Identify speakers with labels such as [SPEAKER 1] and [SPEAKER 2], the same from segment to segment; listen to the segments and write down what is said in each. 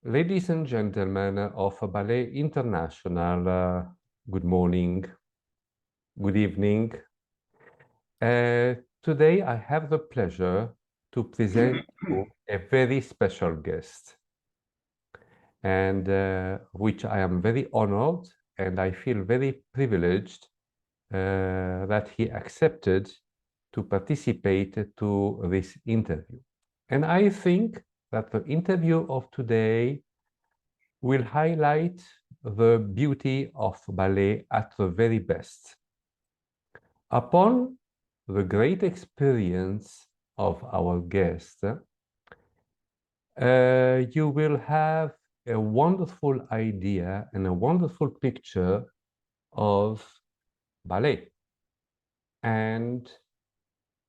[SPEAKER 1] Ladies and gentlemen of Ballet International, good morning, good evening. Today I have the pleasure to present you a very special guest, and which I am very honored and I feel very privileged that he accepted to participate to this interview. And I think that the interview of today will highlight the beauty of ballet at the very best. Upon the great experience of our guest, you will have a wonderful idea and a wonderful picture of ballet, and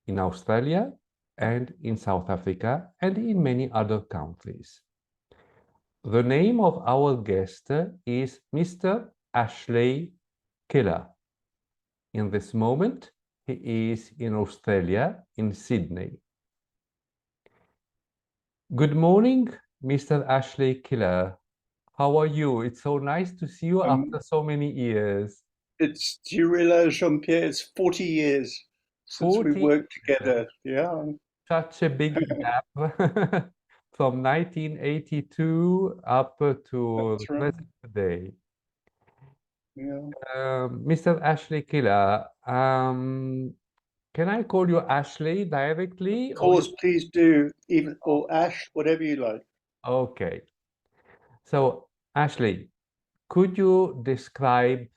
[SPEAKER 1] in Australia and in South Africa and in many other countries. The name of our guest is Mr. Ashley Killar. In this moment, he is in Australia, in Sydney. Good morning, Mr. Ashley Killar. How are you? It's so nice to see you after so many years.
[SPEAKER 2] Do you realize, Jean-Pierre, it's 40 years since we
[SPEAKER 1] 40
[SPEAKER 2] worked
[SPEAKER 1] years,
[SPEAKER 2] together. Yeah.
[SPEAKER 1] such a big gap from 1982 up to the
[SPEAKER 2] That's right.
[SPEAKER 1] present day.
[SPEAKER 2] Yeah.
[SPEAKER 1] Mr. Ashley Killar, can I call you Ashley directly
[SPEAKER 2] Of
[SPEAKER 1] or
[SPEAKER 2] course, please do, even or Ash, whatever you like.
[SPEAKER 1] okay. So, Ashley, could you describe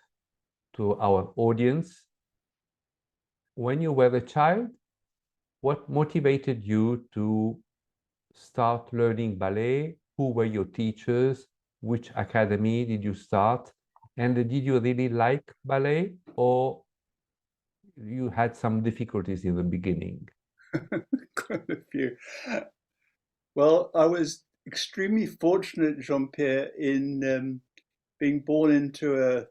[SPEAKER 1] to our audience when you were a child, what motivated you to start learning ballet? Who were your teachers? Which academy did you start? And did you really like ballet, or you had some difficulties in the beginning?
[SPEAKER 2] Quite a few. Well, I was extremely fortunate, Jean-Pierre, in being born into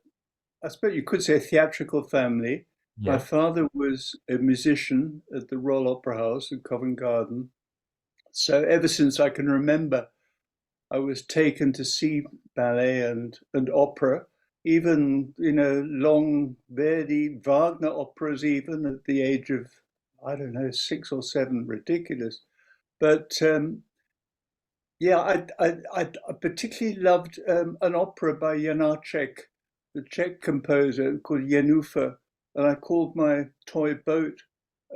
[SPEAKER 2] I suppose you could say, a theatrical family. My
[SPEAKER 1] Yes.
[SPEAKER 2] father was a musician at the Royal Opera House in Covent Garden. So ever since I can remember, I was taken to see ballet and opera, even long Verdi, Wagner operas, even at the age of I don't know 6 or 7, ridiculous. But yeah, I particularly loved an opera by Janacek, the Czech composer called Jenůfa, and I called my toy boat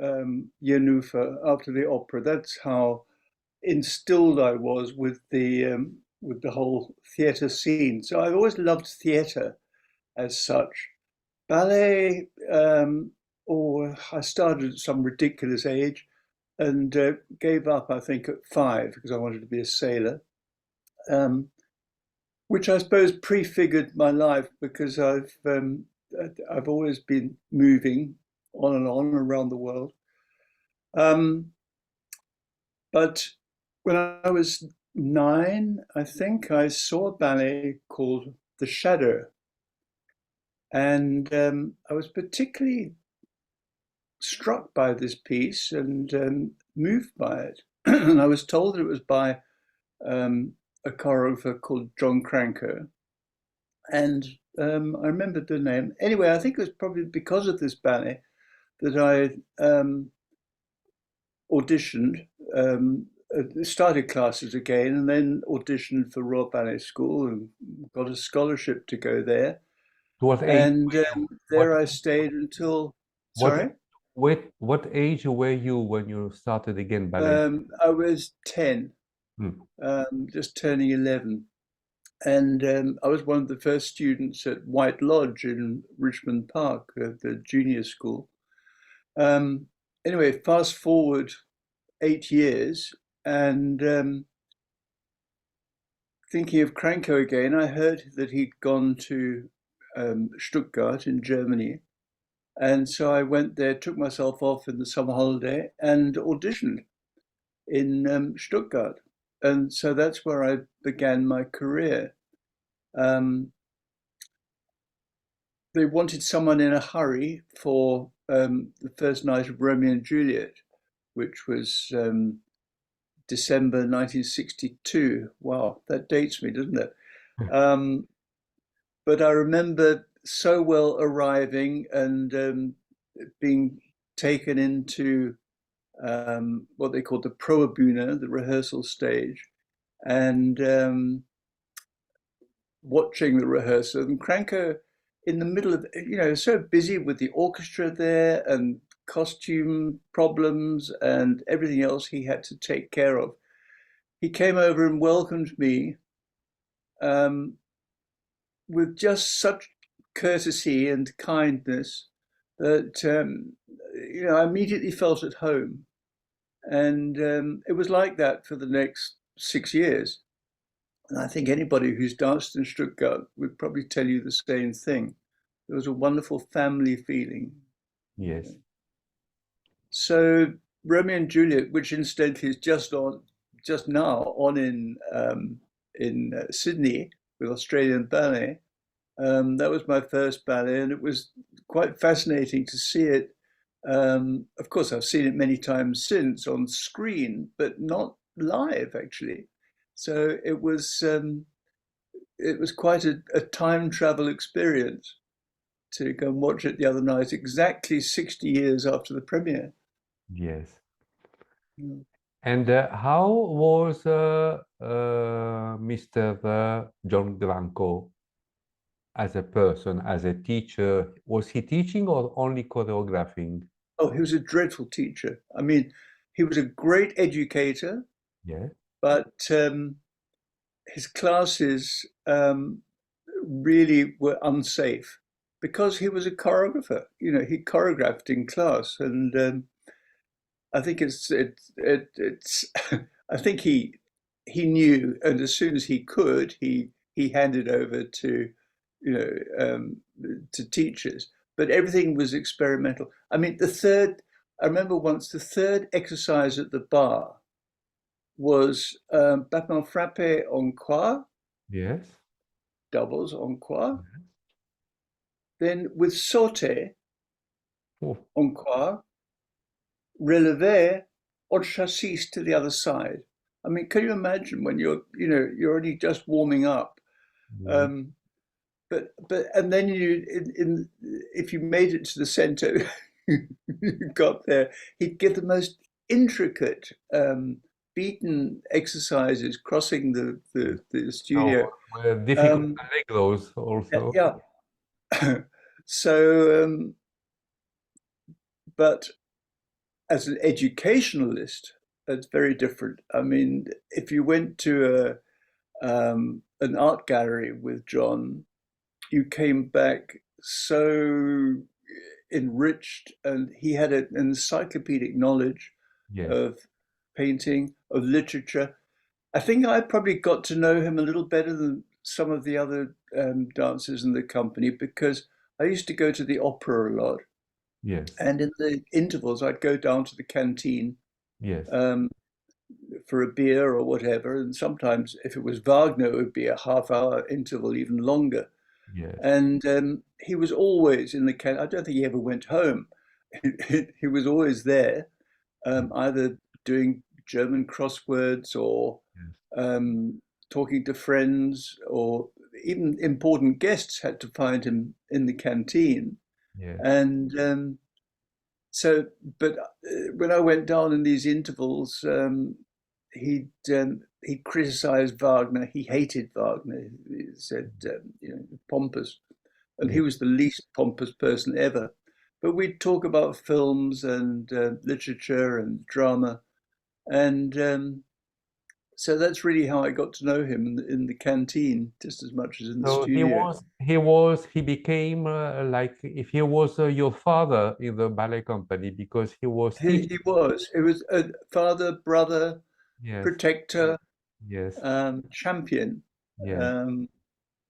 [SPEAKER 2] Jenůfa after the opera. That's how instilled I was with the whole theatre scene. So I've always loved theatre as such. Ballet, or I started at some ridiculous age and gave up, I think, at 5 because I wanted to be a sailor, um, which I suppose prefigured my life because I've always been moving on around the world. Um, But when I was 9, I think I saw a ballet called The Shadow, and I was particularly struck by this piece and moved by it. And I was told that it was by a choreographer called John Cranko, and I remembered the name. Anyway, I think it was probably because of this ballet that I auditioned, started classes again, and then auditioned for Royal Ballet School and got a scholarship to go there.
[SPEAKER 1] What age
[SPEAKER 2] And
[SPEAKER 1] were you?
[SPEAKER 2] there I stayed until,
[SPEAKER 1] What
[SPEAKER 2] sorry,
[SPEAKER 1] what age were you when you started again ballet?
[SPEAKER 2] I was 10,
[SPEAKER 1] Hmm.
[SPEAKER 2] just turning 11. And I was one of the first students at White Lodge in Richmond Park, the junior school. Um, anyway, fast forward 8 years, and thinking of Kranko again, I heard that he'd gone to Stuttgart in Germany. And so I went there, took myself off in the summer holiday and auditioned in Stuttgart. And so that's where I began my career. Um, they wanted someone in a hurry for the first night of Romeo and Juliet, which was December 1962. Wow, that dates me, doesn't it? Um, but I remember so well arriving and being taken into what they called the Proebühne, the rehearsal stage, and watching the rehearsal. And Kranko, in the middle of, so busy with the orchestra there and costume problems and everything else he had to take care of. He came over and welcomed me um, with just such courtesy and kindness that I immediately felt at home. And it was like that for the next 6 years. And I think anybody who's danced in Stuttgart would probably tell you the same thing. There was a wonderful family feeling.
[SPEAKER 1] Yes.
[SPEAKER 2] So Romeo and Juliet, which incidentally is just now on in Sydney with Australian Ballet. That was my first ballet, and it was quite fascinating to see it. Of course, I've seen it many times since on screen, but not live actually. So it was quite a time travel experience to go and watch it the other night, exactly 60 years after the premiere.
[SPEAKER 1] Yes.
[SPEAKER 2] Mm.
[SPEAKER 1] And how was Mr. John Granco as a person, as a teacher? Was he teaching or only choreographing?
[SPEAKER 2] Oh, he was a dreadful teacher. I mean, he was a great educator,
[SPEAKER 1] Yeah.
[SPEAKER 2] but his classes really were unsafe because he was a choreographer. He choreographed in class, and I think it's I think he knew, and as soon as he could, he handed over to you know to teachers. But everything was experimental. I mean, I remember once the third exercise at the bar was battement frappé en croix,
[SPEAKER 1] Yes.
[SPEAKER 2] doubles en croix, then with sauté
[SPEAKER 1] Oh,
[SPEAKER 2] en croix, relevé en chassis to the other side. I mean, can you imagine when you're only just warming up,
[SPEAKER 1] yeah.
[SPEAKER 2] um, and then if you made it to the center, you got there, he'd give the most intricate beaten exercises crossing the
[SPEAKER 1] So
[SPEAKER 2] studio.
[SPEAKER 1] difficult
[SPEAKER 2] Um,
[SPEAKER 1] allegros also.
[SPEAKER 2] yeah. So, but as an educationalist, it's very different. I mean, if you went to an art gallery with John, you came back so enriched, and he had an encyclopedic knowledge
[SPEAKER 1] Yes.
[SPEAKER 2] of painting, of literature. I think I probably got to know him a little better than some of the other dancers in the company because I used to go to the opera a lot.
[SPEAKER 1] Yes.
[SPEAKER 2] And in the intervals, I'd go down to the canteen
[SPEAKER 1] Yes.
[SPEAKER 2] um, for a beer or whatever. And sometimes, if it was Wagner, it would be a half-hour interval, even longer.
[SPEAKER 1] Yes.
[SPEAKER 2] And he was always in the canteen. I don't think he ever went home. He was always there, either doing German crosswords or
[SPEAKER 1] Yes.
[SPEAKER 2] talking to friends, or even important guests had to find him in the canteen.
[SPEAKER 1] Yes.
[SPEAKER 2] And so, but when I went down in these intervals, he criticized Wagner. He hated Wagner. He said, pompous, and he
[SPEAKER 1] Yes.
[SPEAKER 2] was the least pompous person ever. But we'd talk about films and literature and drama, and so that's really how I got to know him in the canteen, just as much as in the
[SPEAKER 1] So
[SPEAKER 2] studio.
[SPEAKER 1] he became like if he was your father in the ballet company because he was
[SPEAKER 2] He,
[SPEAKER 1] teaching.
[SPEAKER 2] he was. It was a father, brother,
[SPEAKER 1] Yes.
[SPEAKER 2] protector,
[SPEAKER 1] Yes.
[SPEAKER 2] champion.
[SPEAKER 1] Yes.
[SPEAKER 2] Um,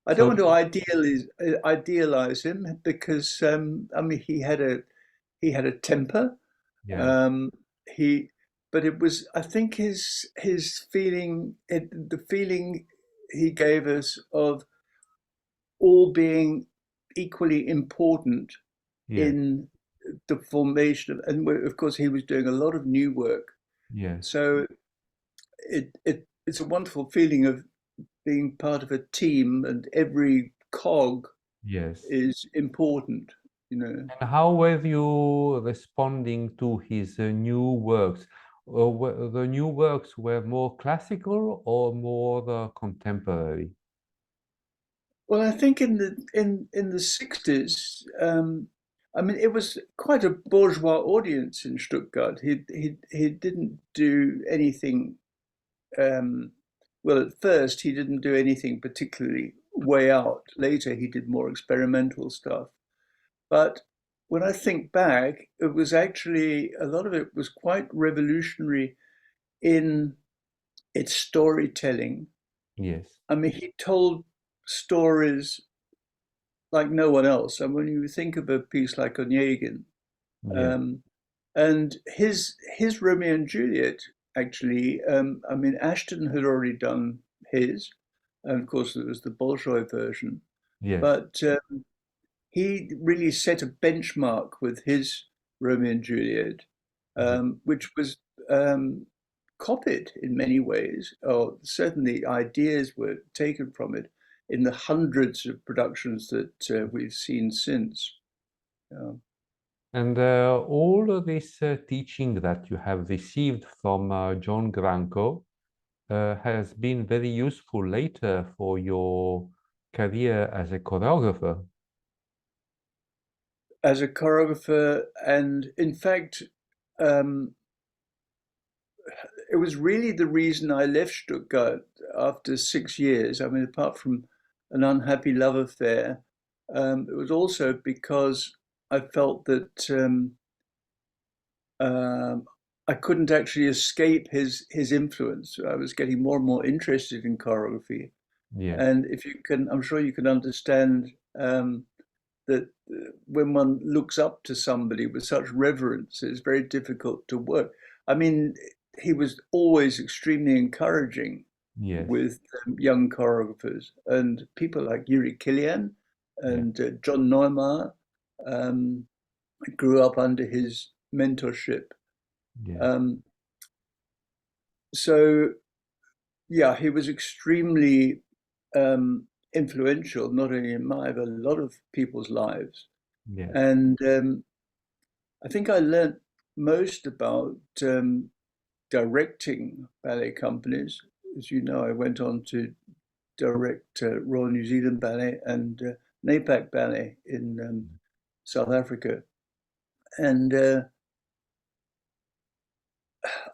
[SPEAKER 2] I don't
[SPEAKER 1] So
[SPEAKER 2] want to idealize him because I mean he had a temper.
[SPEAKER 1] yes.
[SPEAKER 2] Um, he, but it was, I think his feeling, the feeling he gave us of all being equally important
[SPEAKER 1] Yes.
[SPEAKER 2] in the formation of, and of course he was doing a lot of new work.
[SPEAKER 1] Yes.
[SPEAKER 2] So it's a wonderful feeling of being part of a team, and every cog
[SPEAKER 1] Yes.
[SPEAKER 2] is important, you know.
[SPEAKER 1] And how were you responding to his new works? The new works were more classical or more contemporary?
[SPEAKER 2] Well, I think in the 60s, I mean, it was quite a bourgeois audience in Stuttgart. He didn't do anything. Um, well, at first, he didn't do anything particularly way out. Later, he did more experimental stuff. But when I think back, it was actually a lot of it was quite revolutionary in its storytelling.
[SPEAKER 1] Yes.
[SPEAKER 2] I mean, he told stories like no one else. And when you think of a piece like Onegin,
[SPEAKER 1] Yes.
[SPEAKER 2] um, and his Romeo and Juliet, actually, I mean, Ashton had already done his, and of course there was the Bolshoi version,
[SPEAKER 1] Yes.
[SPEAKER 2] but he really set a benchmark with his Romeo and Juliet,
[SPEAKER 1] Yes.
[SPEAKER 2] which was um, copied in many ways, or certainly ideas were taken from it in the hundreds of productions that we've seen since.
[SPEAKER 1] And all of this teaching that you have received from John Granco has been very useful later for your career as a choreographer.
[SPEAKER 2] As a choreographer, and in fact, um, it was really the reason I left Stuttgart after 6 years. I mean, apart from an unhappy love affair, it was also because I felt that um, I couldn't actually escape his influence. I was getting more and more interested in choreography,
[SPEAKER 1] Yes.
[SPEAKER 2] and if you can, I'm sure you can understand that when one looks up to somebody with such reverence, it's very difficult to work. I mean, he was always extremely encouraging
[SPEAKER 1] Yes.
[SPEAKER 2] with young choreographers, and people like Yuri Kilian
[SPEAKER 1] Yes.
[SPEAKER 2] and John Neumar um, grew up under his mentorship.
[SPEAKER 1] Yes.
[SPEAKER 2] Um, so, yeah, he was extremely influential, not only in my, but a lot of people's lives.
[SPEAKER 1] Yes.
[SPEAKER 2] And I think I learned most about directing ballet companies. As you know, I went on to direct Royal New Zealand Ballet and NAPAC Ballet in South Africa. And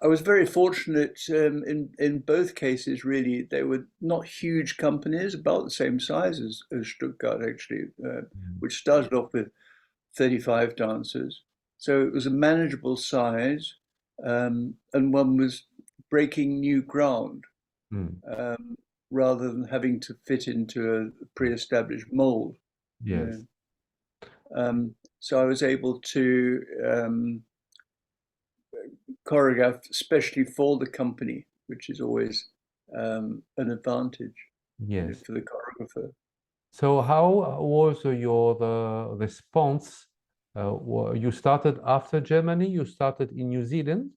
[SPEAKER 2] I was very fortunate in both cases, really. They were not huge companies, about the same size as Stuttgart, actually,
[SPEAKER 1] Mm.
[SPEAKER 2] which started off with 35 dancers. So it was a manageable size, and one was breaking new ground
[SPEAKER 1] Mm.
[SPEAKER 2] um, rather than having to fit into a pre-established mold. You
[SPEAKER 1] Yes.
[SPEAKER 2] know. So I was able to choreograph especially for the company, which is always an advantage, you know,
[SPEAKER 1] Yes.
[SPEAKER 2] for the choreographer.
[SPEAKER 1] So how was your response? You started after Germany, you started in New Zealand?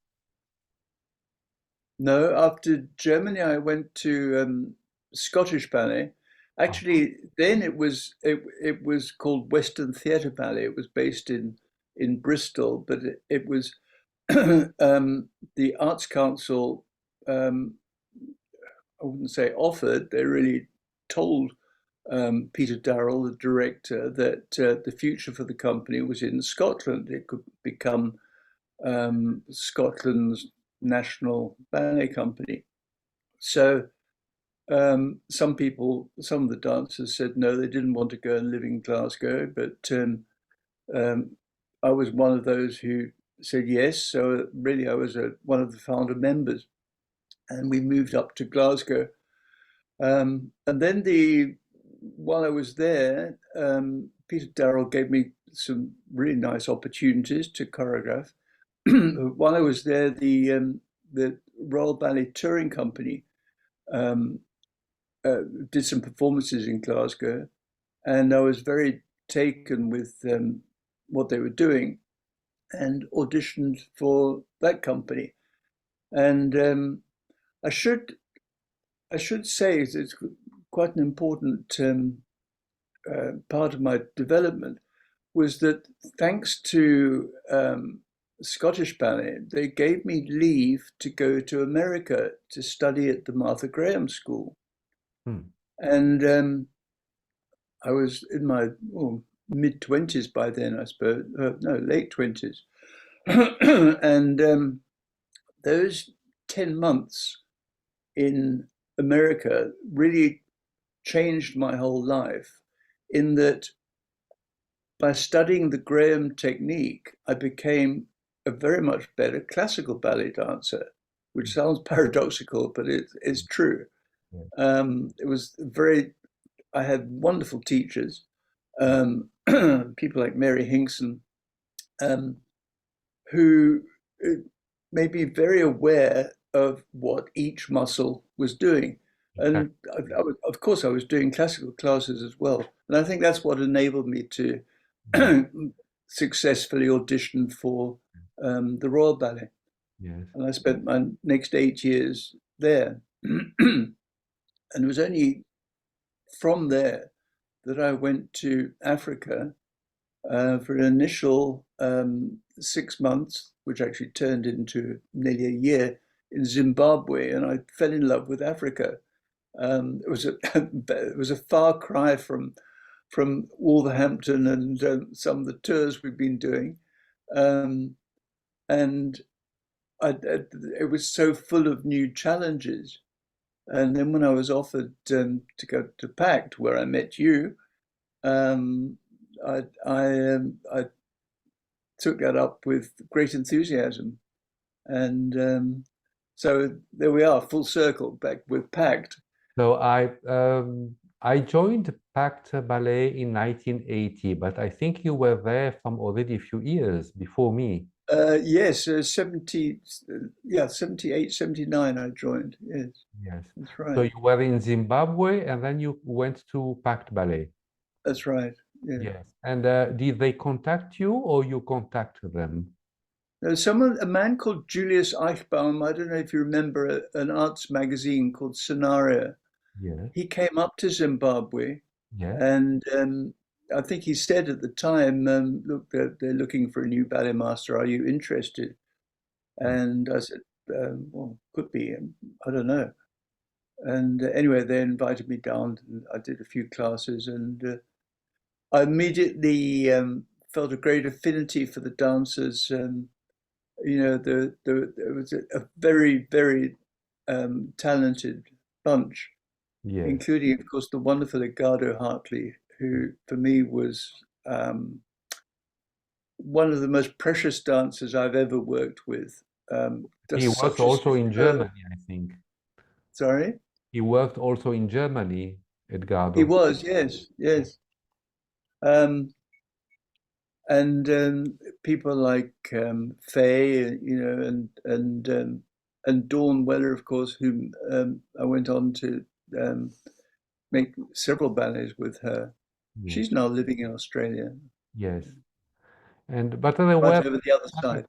[SPEAKER 2] No, after Germany, I went to Scottish Ballet.
[SPEAKER 1] Uh-huh.
[SPEAKER 2] Actually, then it was called Western Theatre Ballet. It was based in Bristol, but it was the Arts Council. Um, I wouldn't say offered. They really told Peter Darrell, the director, that the future for the company was in Scotland. It could become Scotland's national ballet company. So some people, some of the dancers said no, they didn't want to go and live in Glasgow, but um, I was one of those who said yes. So really, I was one of the founder members, and we moved up to Glasgow. And then while I was there, Peter Darrell gave me some really nice opportunities to choreograph. While I was there, the Royal Ballet Touring Company um, did some performances in Glasgow, and I was very taken with what they were doing and auditioned for that company. And I should say it's quite an important part of my development was that thanks to Scottish Ballet, they gave me leave to go to America to study at the Martha Graham School.
[SPEAKER 1] Hmm.
[SPEAKER 2] And I was in my mid-20s by then, I suppose. No, late 20s. And those 10 months in America really changed my whole life in that by studying the Graham technique, I became a very much better classical ballet dancer, which sounds paradoxical, but it's true. It was I had wonderful teachers, people like Mary Hinkson, um, who made me very aware of what each muscle was doing. And of course, I was doing classical classes as well. And I think that's what enabled me to successfully audition for the Royal Ballet.
[SPEAKER 1] Yes.
[SPEAKER 2] And I spent my next 8 years there. And it was only from there that I went to Africa for an initial 6 months, which actually turned into nearly a year in Zimbabwe, and I fell in love with Africa. It was it was a far cry from Wolverhampton and some of the tours we've been doing, and it was so full of new challenges. And then when I was offered to go to Pact, where I met you, um, I took that up with great enthusiasm. And so there we are, full circle, back with Pact.
[SPEAKER 1] So I joined Pact Ballet in 1980, but I think you were there from already a few years before me.
[SPEAKER 2] Yes, 70, yeah, 78, 79 I joined. Yes,
[SPEAKER 1] Yes.
[SPEAKER 2] that's
[SPEAKER 1] So
[SPEAKER 2] right.
[SPEAKER 1] you were in Zimbabwe and then you went to Pact Ballet.
[SPEAKER 2] That's right. Yeah.
[SPEAKER 1] Yes. And did they contact you or you contacted them?
[SPEAKER 2] There's a man called Julius Eichbaum. I don't know if you remember an arts magazine called Scenario.
[SPEAKER 1] Yes.
[SPEAKER 2] He came up to Zimbabwe,
[SPEAKER 1] Yes.
[SPEAKER 2] and I think he said at the time, "Look, they're looking for a new ballet master. Are you interested?" And I said, "Well, could be. I don't know." And anyway, they invited me down. And I did a few classes, and I immediately felt a great affinity for the dancers. You know, there was a very, very talented bunch,
[SPEAKER 1] Yes.
[SPEAKER 2] including, of course, the wonderful Edgardo Hartley, who for me was one of the most precious dancers I've ever worked with.
[SPEAKER 1] He
[SPEAKER 2] Does
[SPEAKER 1] worked
[SPEAKER 2] such a
[SPEAKER 1] also in
[SPEAKER 2] superb,
[SPEAKER 1] Germany, I think.
[SPEAKER 2] sorry?
[SPEAKER 1] He worked also in Germany,
[SPEAKER 2] He
[SPEAKER 1] Edgardo.
[SPEAKER 2] was, yes, yes. Um, and people like Faye, you know, and Dawn Weller, of course, whom I went on to um, make several ballets with her.
[SPEAKER 1] Yes.
[SPEAKER 2] She's now living in Australia,
[SPEAKER 1] Yes. And but there
[SPEAKER 2] right
[SPEAKER 1] were
[SPEAKER 2] over the other side.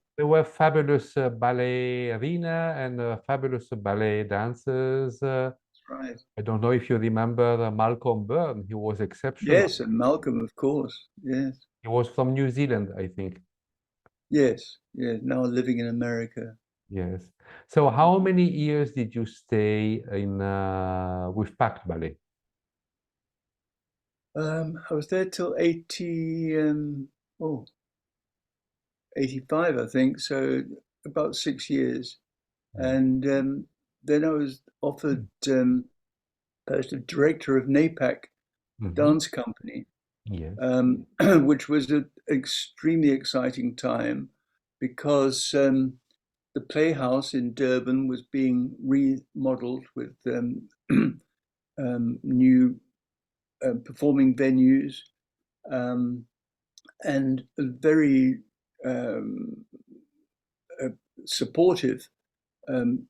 [SPEAKER 1] fabulous ballerina and fabulous ballet dancers.
[SPEAKER 2] That's right.
[SPEAKER 1] I don't know if you remember Malcolm Byrne. He was exceptional.
[SPEAKER 2] Yes, and Malcolm, of course. Yes,
[SPEAKER 1] He was from New Zealand, I think.
[SPEAKER 2] yes, yes. Now living in America.
[SPEAKER 1] Yes. So how many years did you stay in with Pact Ballet?
[SPEAKER 2] I was there till 85, I think. So about 6 years.
[SPEAKER 1] Mm.
[SPEAKER 2] And then I was offered post of director of NAPAC
[SPEAKER 1] Mm-hmm.
[SPEAKER 2] dance company,
[SPEAKER 1] Yes.
[SPEAKER 2] which was an extremely exciting time because the Playhouse in Durban was being remodeled with new performing venues um, and a very um, uh, supportive um,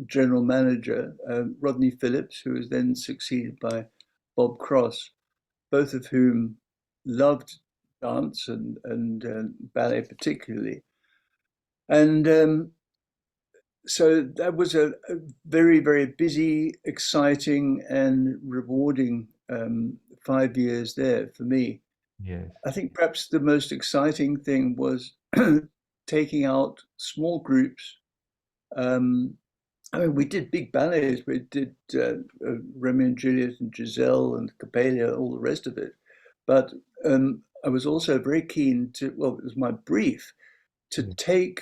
[SPEAKER 2] general manager, Rodney Phillips, who was then succeeded by Bob Cross, both of whom loved dance and ballet particularly. And so that was a very, very busy, exciting, and rewarding 5 years there for me.
[SPEAKER 1] Yes.
[SPEAKER 2] I think perhaps the most exciting thing was taking out small groups. Um, I mean, we did big ballets. We did Romeo and Juliet and Giselle and Coppelia, all the rest of it. But I was also very keen to, well, it was my brief to
[SPEAKER 1] Yes.
[SPEAKER 2] take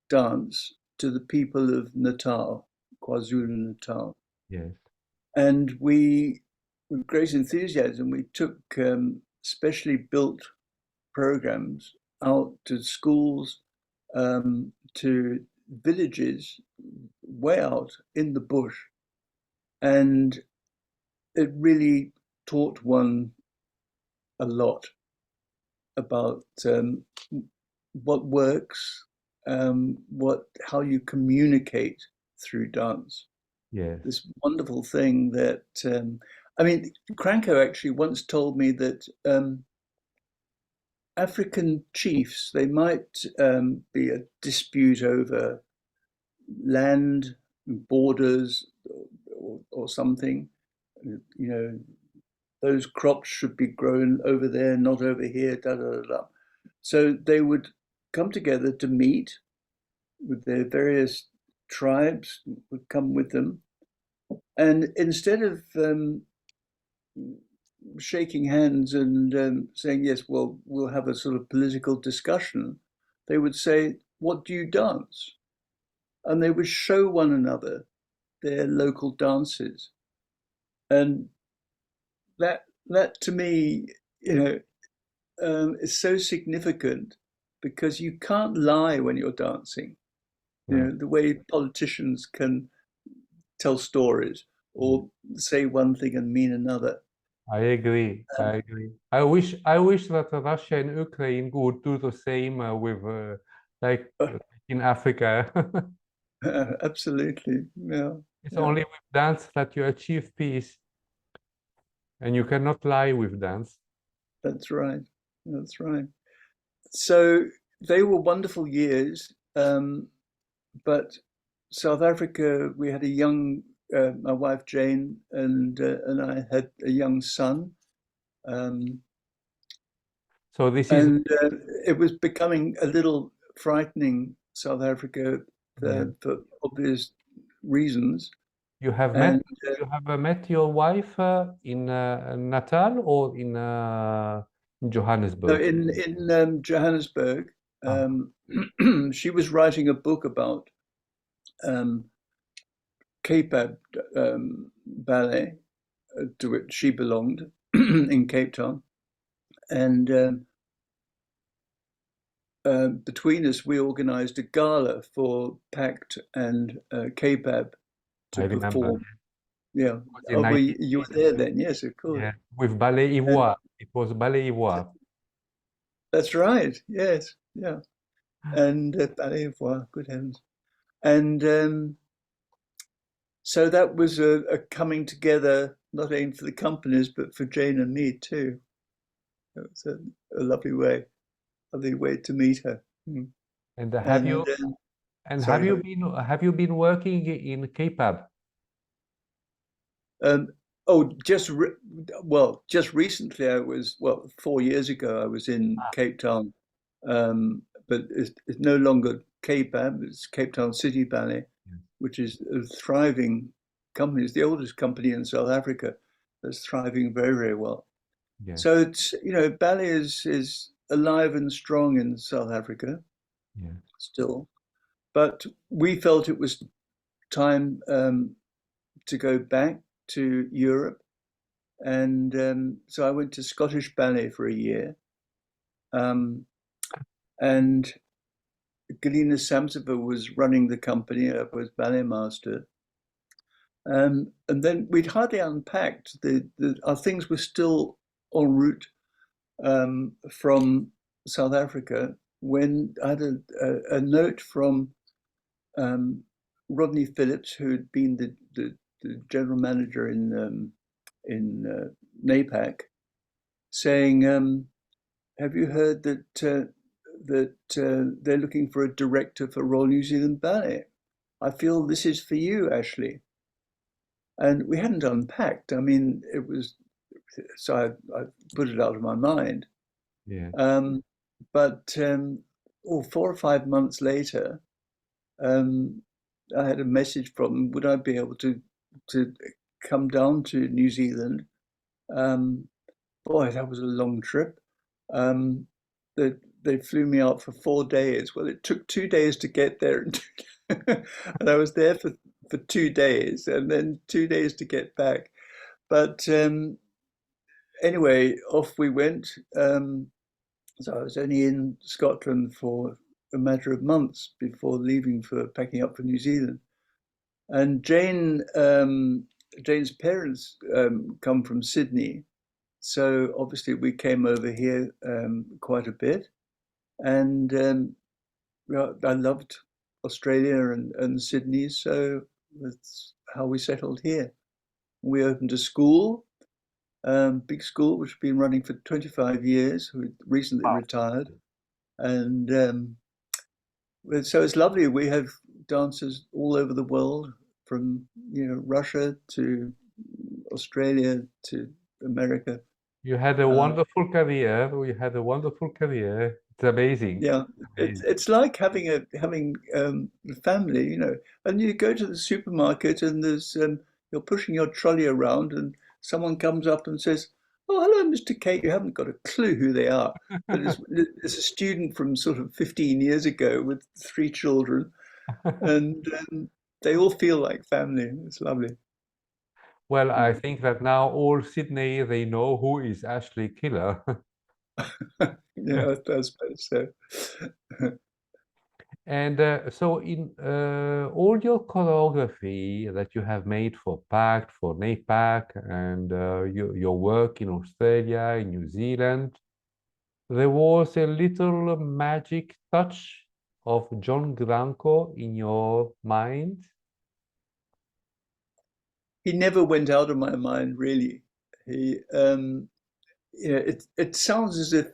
[SPEAKER 2] dance to the people of Natal, KwaZulu-Natal.
[SPEAKER 1] Yes.
[SPEAKER 2] And we, with great enthusiasm, we took specially built programs out to schools, to villages way out in the bush. And it really taught one a lot about what works, how you communicate through dance.
[SPEAKER 1] Yes.
[SPEAKER 2] This wonderful thing that, I mean, Cranko actually once told me that African chiefs, they might be a dispute over land, borders, or something. You know, those crops should be grown over there, not over here, da da da da. So they would come together to meet with their various tribes, would come with them. And instead of shaking hands and saying, yes, well, we'll have a sort of political discussion, they would say, what do you dance? And they would show one another their local dances. And that to me, you know, is so significant because you can't lie when you're dancing. You
[SPEAKER 1] No.
[SPEAKER 2] know, the way politicians can tell stories
[SPEAKER 1] Mm.
[SPEAKER 2] or say one thing and mean another.
[SPEAKER 1] I agree. I agree. I wish that Russia and Ukraine would do the same with like
[SPEAKER 2] Uh,
[SPEAKER 1] in Africa.
[SPEAKER 2] Absolutely, yeah,
[SPEAKER 1] It's
[SPEAKER 2] yeah,
[SPEAKER 1] only with dance that you achieve peace, and you cannot lie with dance.
[SPEAKER 2] that's right, that's right. So they were wonderful years, but South Africa, we had a young, my wife Jane and I had a young son, um,
[SPEAKER 1] So this is
[SPEAKER 2] and it was becoming a little frightening, South Africa,
[SPEAKER 1] yeah.
[SPEAKER 2] for obvious reasons.
[SPEAKER 1] You have met
[SPEAKER 2] And
[SPEAKER 1] you have met your wife in Natal or in
[SPEAKER 2] no,
[SPEAKER 1] Johannesburg?
[SPEAKER 2] in Johannesburg,
[SPEAKER 1] Ah,
[SPEAKER 2] she was writing a book about um, Cape Ballet, to which she belonged in Cape Town. And between us, we organized a gala for Pact and KPAB
[SPEAKER 1] I
[SPEAKER 2] to
[SPEAKER 1] remember.
[SPEAKER 2] perform. Yeah.
[SPEAKER 1] It was in
[SPEAKER 2] Oh, well, you were
[SPEAKER 1] 1980.
[SPEAKER 2] there then. Yes, of course.
[SPEAKER 1] Yeah, with Ballet
[SPEAKER 2] And
[SPEAKER 1] Ivoire. It was Ballet Ivoire.
[SPEAKER 2] that's right. Yes. Yeah. And Ballet Voir, good heavens. And so that was a coming together, not only for the companies, but for Jane and me too. It was a lovely way to meet her. Mm.
[SPEAKER 1] And
[SPEAKER 2] And
[SPEAKER 1] have
[SPEAKER 2] sorry.
[SPEAKER 1] you been working in K-pop?
[SPEAKER 2] Um, oh, just recently I was, 4 years ago I was in Cape Town, but it's no longer KPAB, it's Cape Town City Ballet, which is a thriving company. It's the oldest company in South Africa that's thriving very, very well.
[SPEAKER 1] Yes,
[SPEAKER 2] So it's, ballet is alive and strong in South Africa
[SPEAKER 1] yes.
[SPEAKER 2] still, but we felt it was time to go back to Europe. And so I went to Scottish Ballet for a year. Um, and Galina Samsova was running the company. I was ballet master. And then we'd hardly unpacked. Our things were still en route from South Africa when I had a note from Rodney Phillips, who had been the general manager in NAPAC, saying, "Have you heard that they're looking for a director for Royal New Zealand Ballet?" I feel this is for you, Ashley. And we hadn't unpacked. I mean, it was, so I put it out of my mind.
[SPEAKER 1] Yeah.
[SPEAKER 2] Um, but 4 or 5 months later, um, I had a message from them. Would I be able to come down to New Zealand? Um, Boy, that was a long trip. Um, they, they flew me out for 4 days. Well, it took 2 days to get there, and I was there for 2 days, and then 2 days to get back. But anyway, off we went. So I was only in Scotland for a matter of months before leaving for packing up for New Zealand. And Jane's parents come from Sydney, so obviously we came over here quite a bit, and well, I loved Australia and Sydney, so that's how we settled here. We opened a school, big school, which has been running for 25 years. We recently
[SPEAKER 1] Wow.
[SPEAKER 2] retired, and so it's lovely. We have dancers all over the world, from Russia to Australia to America.
[SPEAKER 1] You had a
[SPEAKER 2] Uh,
[SPEAKER 1] wonderful career. You had a wonderful career. It's amazing.
[SPEAKER 2] Yeah, it's
[SPEAKER 1] Amazing.
[SPEAKER 2] it's like having a family, and you go to the supermarket and you're pushing your trolley around and someone comes up and says, "Oh, hello, Mr. Kate." You haven't got a clue who they are, but it's a student from sort of 15 years ago with 3 children, and they all feel like family. It's lovely.
[SPEAKER 1] Well, I
[SPEAKER 2] Yeah.
[SPEAKER 1] think that now all Sydney, they know who is Ashley Killar.
[SPEAKER 2] Yeah, I suppose so.
[SPEAKER 1] And so in all your choreography that you have made for Pact, for NAPAC, and your work in Australia, in New Zealand, there was a little magic touch of John Granco in your mind.
[SPEAKER 2] He never went out of my mind, really. He, it sounds as if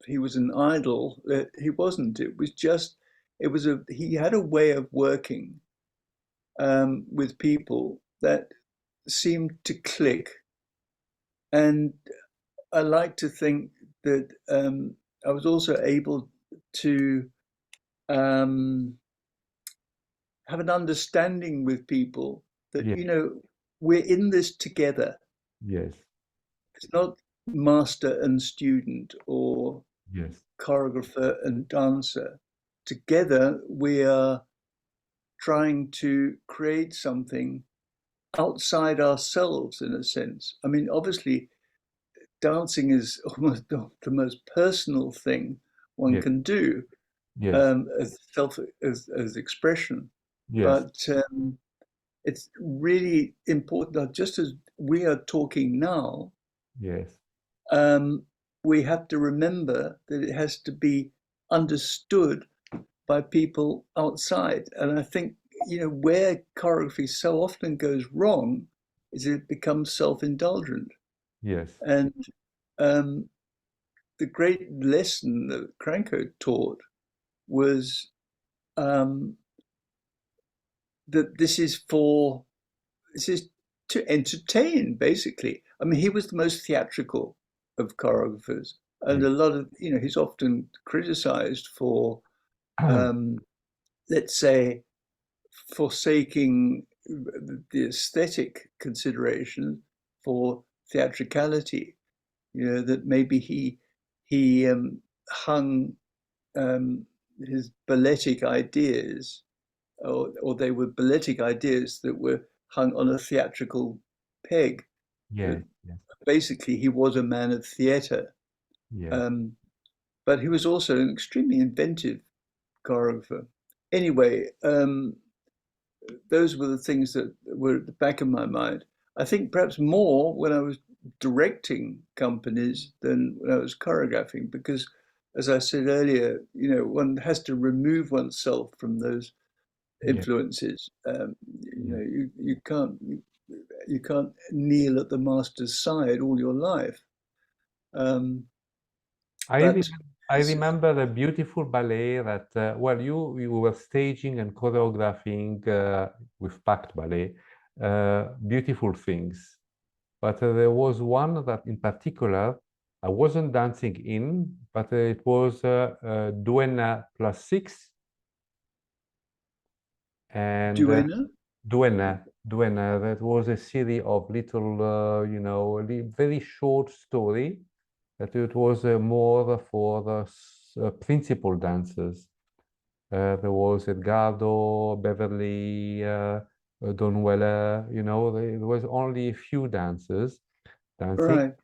[SPEAKER 2] he was an idol. He wasn't. It was just, he had a way of working with people that seemed to click. And I like to think that I was also able to um, have an understanding with people that,
[SPEAKER 1] Yes,
[SPEAKER 2] we're in this together.
[SPEAKER 1] yes,
[SPEAKER 2] It's not master and student or
[SPEAKER 1] yes,
[SPEAKER 2] choreographer and dancer. Together, we are trying to create something outside ourselves, in a sense. I mean, obviously, dancing is almost the most personal thing one
[SPEAKER 1] yes,
[SPEAKER 2] can do,
[SPEAKER 1] yes,
[SPEAKER 2] as as expression.
[SPEAKER 1] yes,
[SPEAKER 2] But it's really important that just as we are talking now,
[SPEAKER 1] yes,
[SPEAKER 2] um, we have to remember that it has to be understood by people outside. And I think, where choreography so often goes wrong is it becomes self-indulgent.
[SPEAKER 1] yes,
[SPEAKER 2] And um, the great lesson that Cranko taught was um, that this is to entertain, basically. I mean, he was the most theatrical of choreographers, and
[SPEAKER 1] yes.
[SPEAKER 2] a lot of, he's often criticized for, um, let's say, forsaking the aesthetic consideration for theatricality. That maybe he hung um, his balletic ideas, or they were balletic ideas that were hung on a theatrical peg. That
[SPEAKER 1] Yes, yes,
[SPEAKER 2] basically he was a man of theatre,
[SPEAKER 1] yes.
[SPEAKER 2] um, but he was also an extremely inventive choreographer. Anyway, those were the things that were at the back of my mind. I think perhaps more when I was directing companies than when I was choreographing, because, as I said earlier, one has to remove oneself from those
[SPEAKER 1] Yes,
[SPEAKER 2] influences.
[SPEAKER 1] yes.
[SPEAKER 2] You can't kneel at the master's side all your life. Um,
[SPEAKER 1] I
[SPEAKER 2] but
[SPEAKER 1] remember. I remember a beautiful ballet that, well, you were staging and choreographing with Pact Ballet, beautiful things. But there was one that in particular I wasn't dancing in, but it was Duena +6 and
[SPEAKER 2] Duena?
[SPEAKER 1] Duena. That was a series of little, very short story. That it was more for the principal dancers. There was Edgardo, Beverly, Don Weller. There was only a few dancers dancing,
[SPEAKER 2] Right,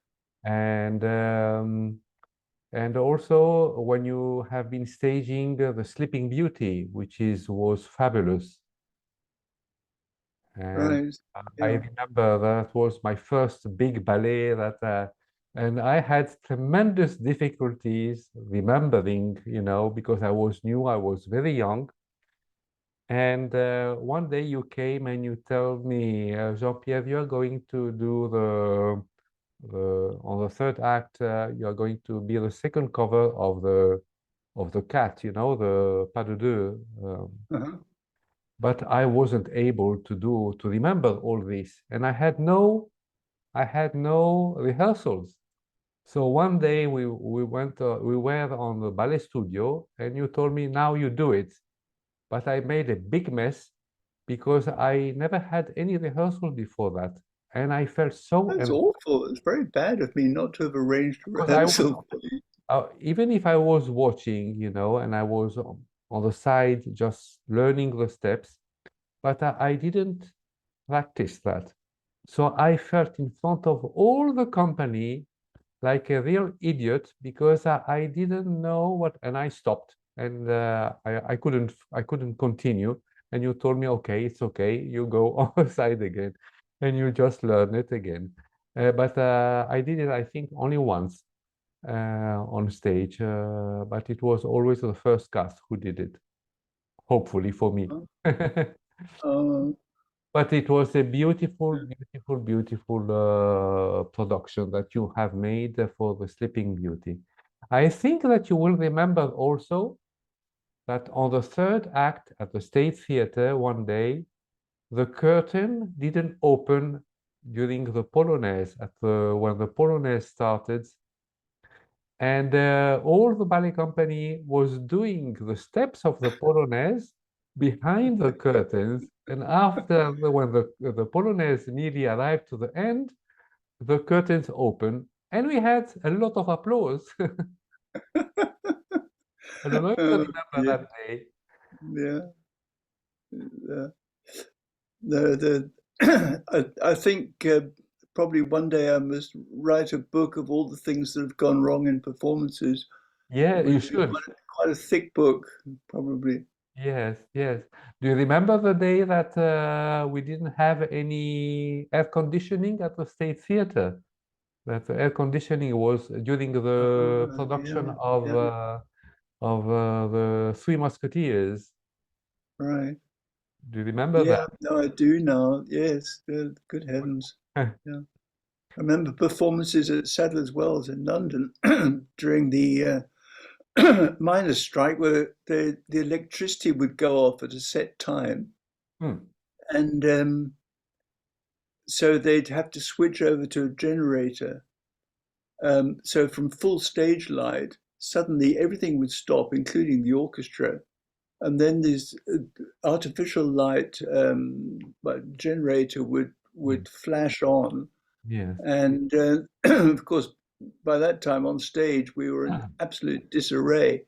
[SPEAKER 1] and also when you have been staging the Sleeping Beauty, which was fabulous. And
[SPEAKER 2] right.
[SPEAKER 1] I
[SPEAKER 2] Yeah.
[SPEAKER 1] remember that was my first big ballet and I had tremendous difficulties remembering, because I was new, I was very young. And one day you came and you told me, Jean-Pierre, you're going to do on the third act, you're going to be the second cover of the cat, the pas de deux.
[SPEAKER 2] Uh-huh.
[SPEAKER 1] But I wasn't able to remember all this, and I had no rehearsals. So one day we were on the ballet studio, and you told me now you do it, but I made a big mess because I never had any rehearsal before that, and I felt so
[SPEAKER 2] That's
[SPEAKER 1] embarrassed
[SPEAKER 2] awful. It's very bad of me not to have arranged a
[SPEAKER 1] because I was
[SPEAKER 2] rehearsal for you.
[SPEAKER 1] even if I was watching, and I was on the side just learning the steps, but I didn't practice that. So I felt in front of all the company like a real idiot because I didn't know what, and I stopped, and I couldn't continue. And you told me, okay, it's okay, you go on the side again, and you just learn it again. But I did it, I think, only once on stage, but it was always the first cast who did it, hopefully for me.
[SPEAKER 2] Uh,
[SPEAKER 1] But it was a beautiful, beautiful, beautiful production that you have made for the Sleeping Beauty. I think that you will remember also that on the third act at the State Theatre one day, the curtain didn't open during the Polonaise when the Polonaise started, and all the ballet company was doing the steps of the Polonaise behind the curtains. And after when the Polonaise nearly arrived to the end, the curtains opened, and we had a lot of applause. I don't know if you remember
[SPEAKER 2] yeah,
[SPEAKER 1] that day.
[SPEAKER 2] yeah. Uh, the I think probably one day I must write a book of all the things that have gone wrong in performances.
[SPEAKER 1] Yeah,
[SPEAKER 2] It
[SPEAKER 1] you
[SPEAKER 2] would be
[SPEAKER 1] should.
[SPEAKER 2] quite a thick book, probably.
[SPEAKER 1] Yes, yes. Do you remember the day that we didn't have any air conditioning at the State Theatre? That the air conditioning was during the production
[SPEAKER 2] Yeah, yeah,
[SPEAKER 1] of the Three Musketeers.
[SPEAKER 2] right.
[SPEAKER 1] Do you remember
[SPEAKER 2] Yeah,
[SPEAKER 1] that?
[SPEAKER 2] no, I do now. Yes, good heavens. Yeah. I remember performances at Sadler's Wells in London during the miners' strike, where the electricity would go off at a set time,
[SPEAKER 1] Hmm.
[SPEAKER 2] and so they'd have to switch over to a generator. So from full stage light, suddenly everything would stop, including the orchestra, and then this artificial light generator
[SPEAKER 1] Yes,
[SPEAKER 2] would flash on,
[SPEAKER 1] yes.
[SPEAKER 2] and of course by that time on stage we were in absolute disarray,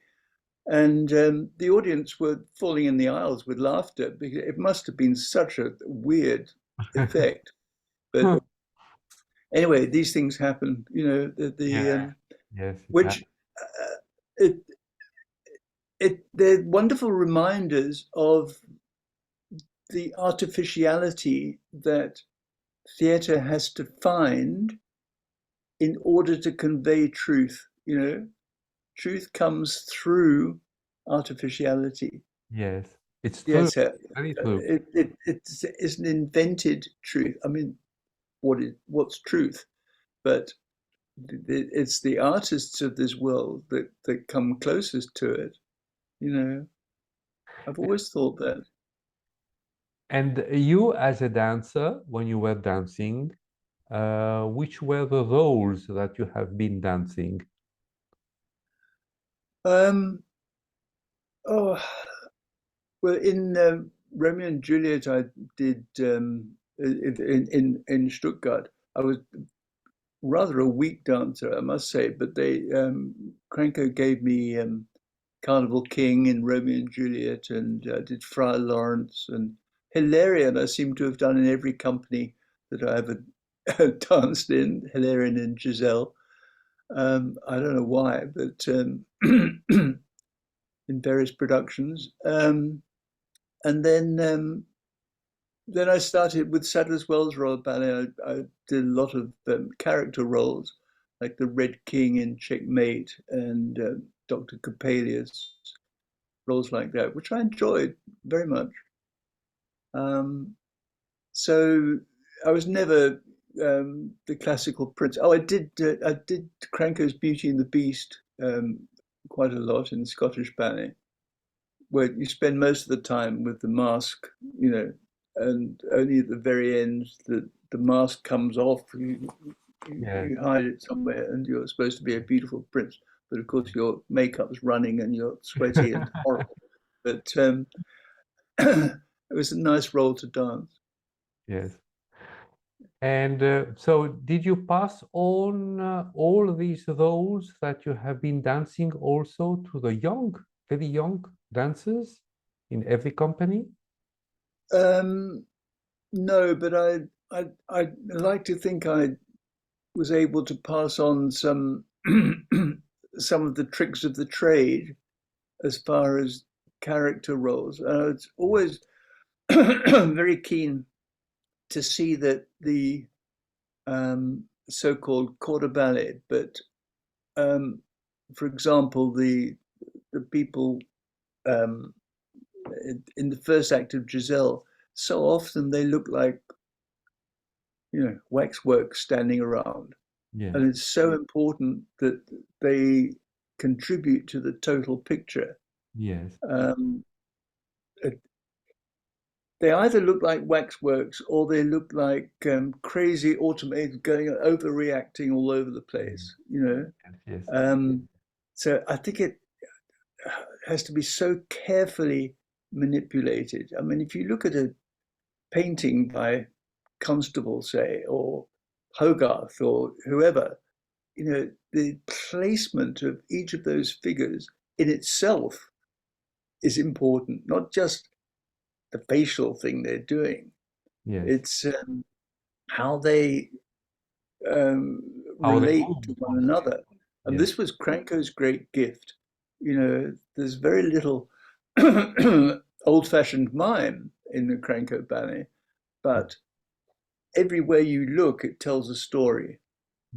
[SPEAKER 2] and the audience were falling in the aisles with laughter because it must have been such a weird effect. But anyway, these things happen,
[SPEAKER 1] Yeah, yes, it
[SPEAKER 2] which it they're wonderful reminders of the artificiality that theatre has to find in order to convey truth. Truth comes through artificiality.
[SPEAKER 1] yes. It's true.
[SPEAKER 2] Yes,
[SPEAKER 1] Very true.
[SPEAKER 2] it's an invented truth. I mean, what's truth? But it's the artists of this world that come closest to it. You know, I've always thought that.
[SPEAKER 1] And you, as a dancer, when you were dancing, which were the roles that you have been dancing?
[SPEAKER 2] Um, oh, well, in Romeo and Juliet, I did in Stuttgart. I was rather a weak dancer, I must say, but they Krenko gave me Carnival King in Romeo and Juliet, and did Friar Lawrence and Hilarion. I seem to have done in every company that I ever danced in, Hilarion and Giselle. I don't know why, but in various productions. And then I started with Sadler's Wells Royal Ballet. I did a lot of character roles, like the Red King in Checkmate and Dr. Coppelius, roles like that, which I enjoyed very much. So I was never the classical prince. Oh, I did Krenko's Beauty and the Beast quite a lot in Scottish ballet, where you spend most of the time with the mask, you know, and only at the very end the mask comes off.
[SPEAKER 1] Yes.
[SPEAKER 2] You hide it somewhere, and you're supposed to be a beautiful prince, but of course your makeup's running and you're sweaty and horrible. But it was a nice role to dance.
[SPEAKER 1] Yes. And so, did you pass on all these roles that you have been dancing also to the young, very young dancers in every company?
[SPEAKER 2] Um, no, but I like to think I was able to pass on some some of the tricks of the trade as far as character roles. And I was always very keen to see that the so-called corps de ballet, but um, for example, the people um, in the first act of Giselle, so often they look like, you know, waxwork standing around.
[SPEAKER 1] Yes.
[SPEAKER 2] And it's so important that they contribute to the total picture.
[SPEAKER 1] Yes.
[SPEAKER 2] Um, they either look like waxworks or they look like crazy automated going overreacting all over the place, you know.
[SPEAKER 1] Yes.
[SPEAKER 2] So I think it has to be so carefully manipulated. I mean, if you look at a painting by Constable, say, or Hogarth or whoever, you know, the placement of each of those figures in itself is important, not just the facial thing they're doing.
[SPEAKER 1] Yes.
[SPEAKER 2] It's how they um,
[SPEAKER 1] How they
[SPEAKER 2] relate to
[SPEAKER 1] move
[SPEAKER 2] one
[SPEAKER 1] also.
[SPEAKER 2] another. And
[SPEAKER 1] Yes.
[SPEAKER 2] this was Krenko's great gift. You know, there's very little old-fashioned mime in the Krenko ballet, but everywhere you look, it tells a story.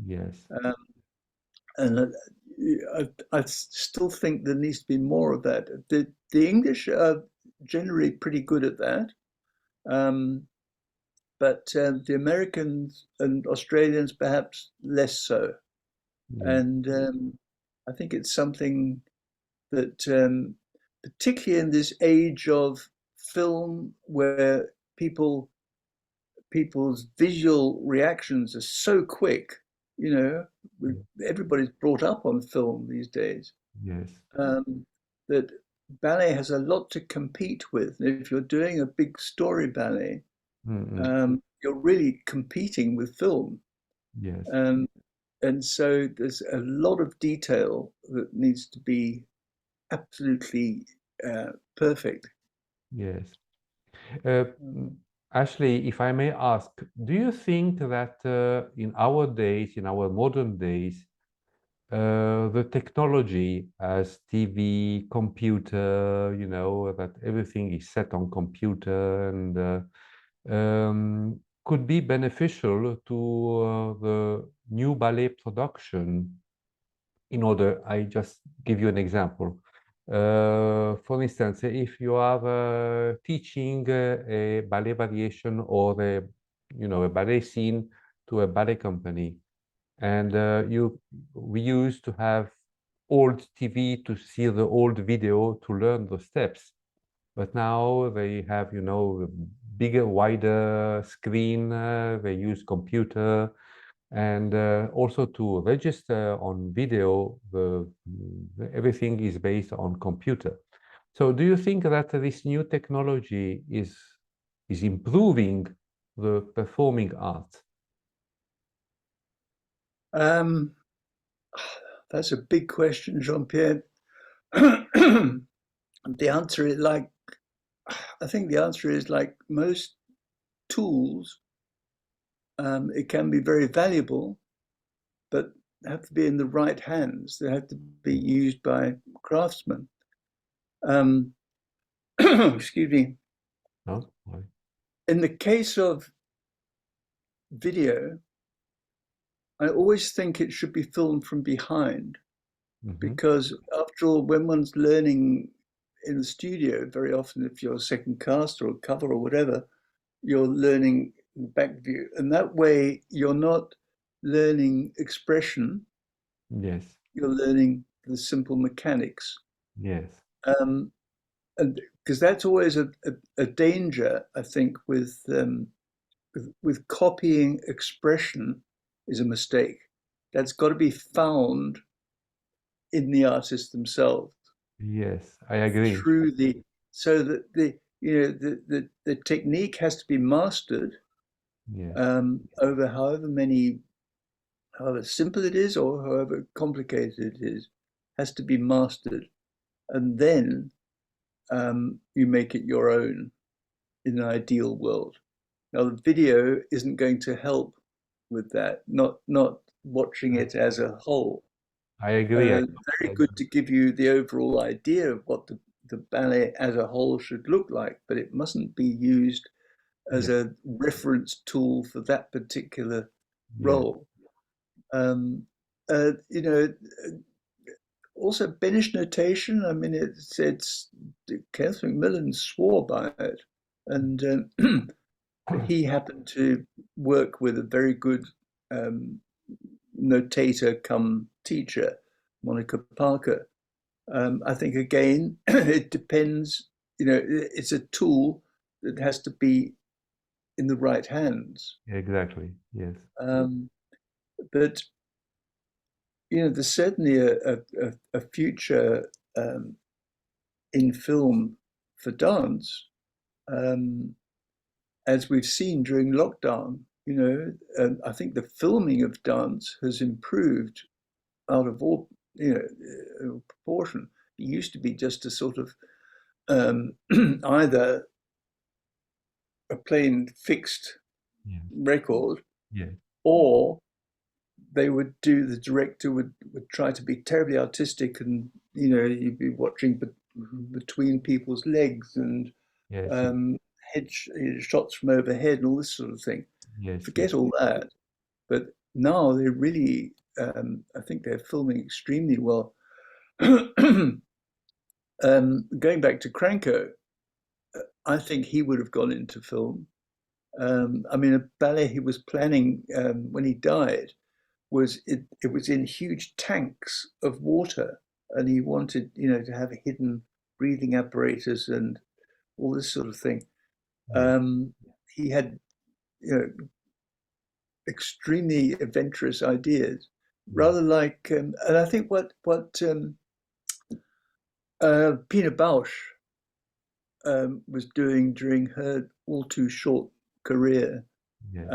[SPEAKER 1] Yes.
[SPEAKER 2] Um, and I still think there needs to be more of that. The English are generally pretty good at that. Um, but the Americans and Australians perhaps less so.
[SPEAKER 1] Yes.
[SPEAKER 2] And I think it's something that, particularly in this age of film, where people's visual reactions are so quick, you know, everybody's brought up on film these days.
[SPEAKER 1] Yes.
[SPEAKER 2] Um, that ballet has a lot to compete with. If you're doing a big story ballet,
[SPEAKER 1] Mm-mm.
[SPEAKER 2] you're really competing with film.
[SPEAKER 1] Yes.
[SPEAKER 2] Um, and so there's a lot of detail that needs to be absolutely perfect.
[SPEAKER 1] Yes. Uh, mm, Ashley, if I may ask, do you think that in our days, in our modern days, the technology as TV, computer, that everything is set on computer and could be beneficial to the new ballet production? In order, I just give you an example. For instance, if you are teaching a ballet variation or a ballet scene to a ballet company, And we used to have old TV to see the old video to learn the steps. But now they have, you know, bigger, wider screen. They use computer, and also to register on video, everything is based on computer. So do you think that this new technology is improving the performing art?
[SPEAKER 2] Um, that's a big question, Jean-Pierre. The answer is like, I think the answer is like most tools, it can be very valuable, but have to be in the right hands. They have to be used by craftsmen. Excuse me.
[SPEAKER 1] No? Why?
[SPEAKER 2] In the case of video, I always think it should be filmed from behind,
[SPEAKER 1] Mhm.
[SPEAKER 2] because after all, when one's learning in the studio, very often if you're a second cast or a cover or whatever, you're learning the back view. And that way you're not learning expression,
[SPEAKER 1] Yes,
[SPEAKER 2] you're learning the simple mechanics.
[SPEAKER 1] yes,
[SPEAKER 2] And because that's always a danger, I think, with copying expression is a mistake. That's got to be found in the artists themselves
[SPEAKER 1] yes, I agree.
[SPEAKER 2] through the so that the technique has to be mastered
[SPEAKER 1] Yes,
[SPEAKER 2] over however simple it is or however complicated it is, has to be mastered, and then you make it your own in an ideal world. Now, the video isn't going to help with that. Not watching it as a whole.
[SPEAKER 1] I agree.
[SPEAKER 2] Very good to give you the overall idea of what the ballet as a whole should look like, but it mustn't be used as
[SPEAKER 1] Yes,
[SPEAKER 2] a reference tool for that particular
[SPEAKER 1] yes,
[SPEAKER 2] role. Um, you know, also Benish notation. I mean, it's Kenneth Macmillan swore by it, and he happened to work with a very good notator come teacher, Monica Parker. I think again, it depends. You know, it's a tool that has to be in the right hands.
[SPEAKER 1] exactly. Yes,
[SPEAKER 2] Um, but you know, there's certainly a future in film for dance, um, as we've seen during lockdown. You know, I think the filming of dance has improved out of all proportion. It used to be just a sort of either a plain fixed
[SPEAKER 1] yes,
[SPEAKER 2] record,
[SPEAKER 1] yes,
[SPEAKER 2] or the director would try to be terribly artistic, and you'd be watching between people's legs and
[SPEAKER 1] yes, yes,
[SPEAKER 2] um, shots from overhead and all this sort of thing.
[SPEAKER 1] yes, yes,
[SPEAKER 2] Forget all that. But now they really, I think they're filming extremely well. Going back to Cranko, I think he would have gone into film. I mean, a ballet he was planning when he died it was in huge tanks of water, and he wanted to have a hidden breathing apparatus and all this sort of thing.
[SPEAKER 1] yes,
[SPEAKER 2] He had extremely adventurous ideas,
[SPEAKER 1] yes,
[SPEAKER 2] rather like, and I think what Pina Bausch was doing during her all too short career
[SPEAKER 1] yes,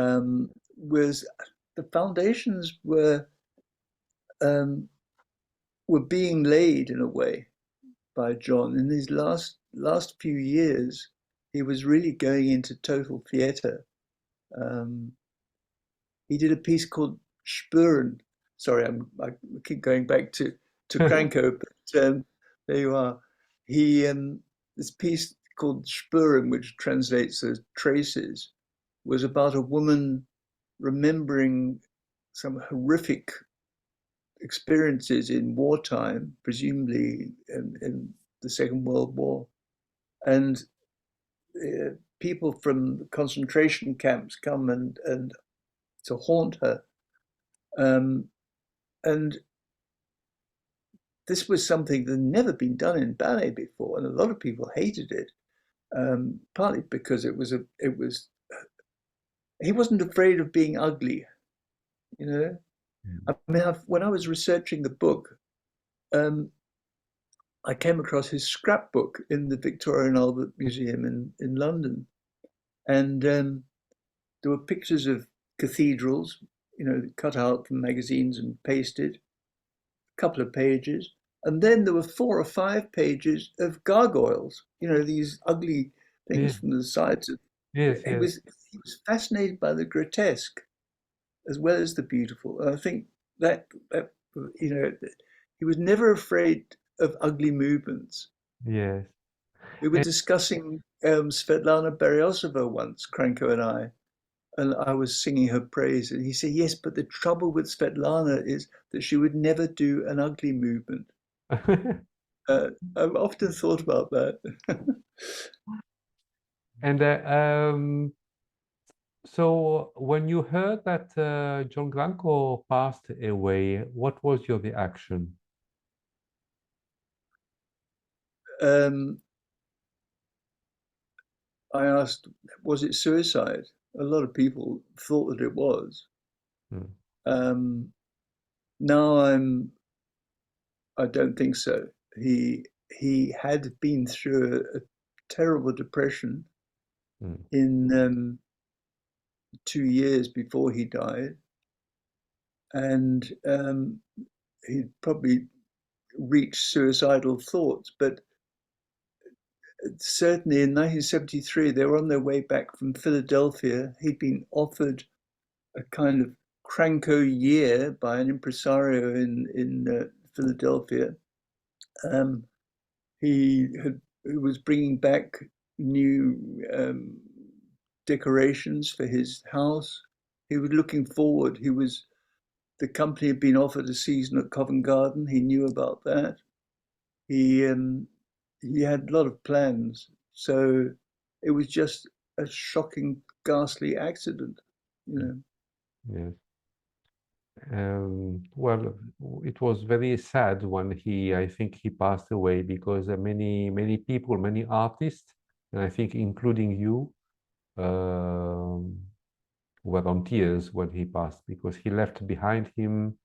[SPEAKER 2] was the foundations um, were being laid in a way by John. In these last few years, he was really going into total theatre. Um, he did a piece called Spüren. Sorry, I keep going back to Cranko, but there you are. He this piece called Spüren, which translates as traces, was about a woman remembering some horrific experiences in wartime, presumably in the Second World War, and people from concentration camps come and to haunt her, Um, and this was something that had never been done in ballet before, and a lot of people hated it, partly because he wasn't afraid of being ugly, you know.
[SPEAKER 1] Mm.
[SPEAKER 2] I mean, when I was researching the book, um, I came across his scrapbook in the Victoria and Albert Museum in London, and there were pictures of cathedrals, cut out from magazines and pasted, a couple of pages, and then there were 4 or 5 pages of gargoyles, these ugly
[SPEAKER 1] Yeah,
[SPEAKER 2] things from the sides.
[SPEAKER 1] yes,
[SPEAKER 2] He
[SPEAKER 1] yes,
[SPEAKER 2] was he was fascinated by the grotesque as well as the beautiful. And I think that he was never afraid of ugly movements.
[SPEAKER 1] yes.
[SPEAKER 2] We were
[SPEAKER 1] And
[SPEAKER 2] discussing Svetlana Beryosova once, Kranko and I was singing her praise, and he said, "Yes, but the trouble with Svetlana is that she would never do an ugly movement." I've often thought about that.
[SPEAKER 1] and so when you heard that John Glanco passed away, what was your reaction?
[SPEAKER 2] um, I asked, "Was it suicide?" A lot of people thought that it was.
[SPEAKER 1] Mm,
[SPEAKER 2] Um, now I don't think so. He had been through a terrible depression
[SPEAKER 1] mm,
[SPEAKER 2] in 2 years before he died, and he'd probably reached suicidal thoughts. But certainly in 1973, they were on their way back from Philadelphia. He'd been offered a kind of Cranko year by an impresario in Philadelphia. Um, he was bringing back new decorations for his house. He was looking forward. The company had been offered a season at Covent Garden. He knew about that. He um, he had a lot of plans. So it was just a shocking, ghastly accident, you
[SPEAKER 1] mm,
[SPEAKER 2] know.
[SPEAKER 1] yes. Well, it was very sad when I think he passed away because many people, many artists, and I think including you, um, were on tears when he passed because he left behind him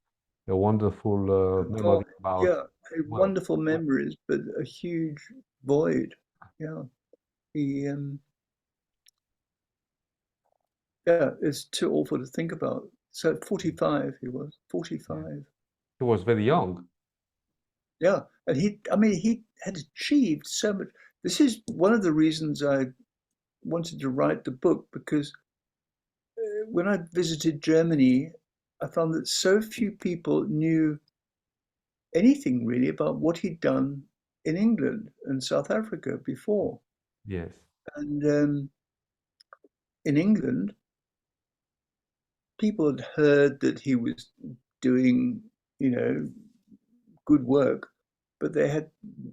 [SPEAKER 1] a wonderful
[SPEAKER 2] Oh,
[SPEAKER 1] memory about,
[SPEAKER 2] yeah,
[SPEAKER 1] well,
[SPEAKER 2] wonderful memories, but a huge void. Yeah, he yeah, it's too awful to think about. So 45, he was
[SPEAKER 1] yeah.
[SPEAKER 2] 45.
[SPEAKER 1] He was very young.
[SPEAKER 2] Yeah, and I mean, he had achieved so much. This is one of the reasons I wanted to write the book, because when I visited Germany, I found that so few people knew anything really about what he'd done in England and South Africa before.
[SPEAKER 1] Yes.
[SPEAKER 2] And in England, people had heard that he was doing, you know, good work, but they had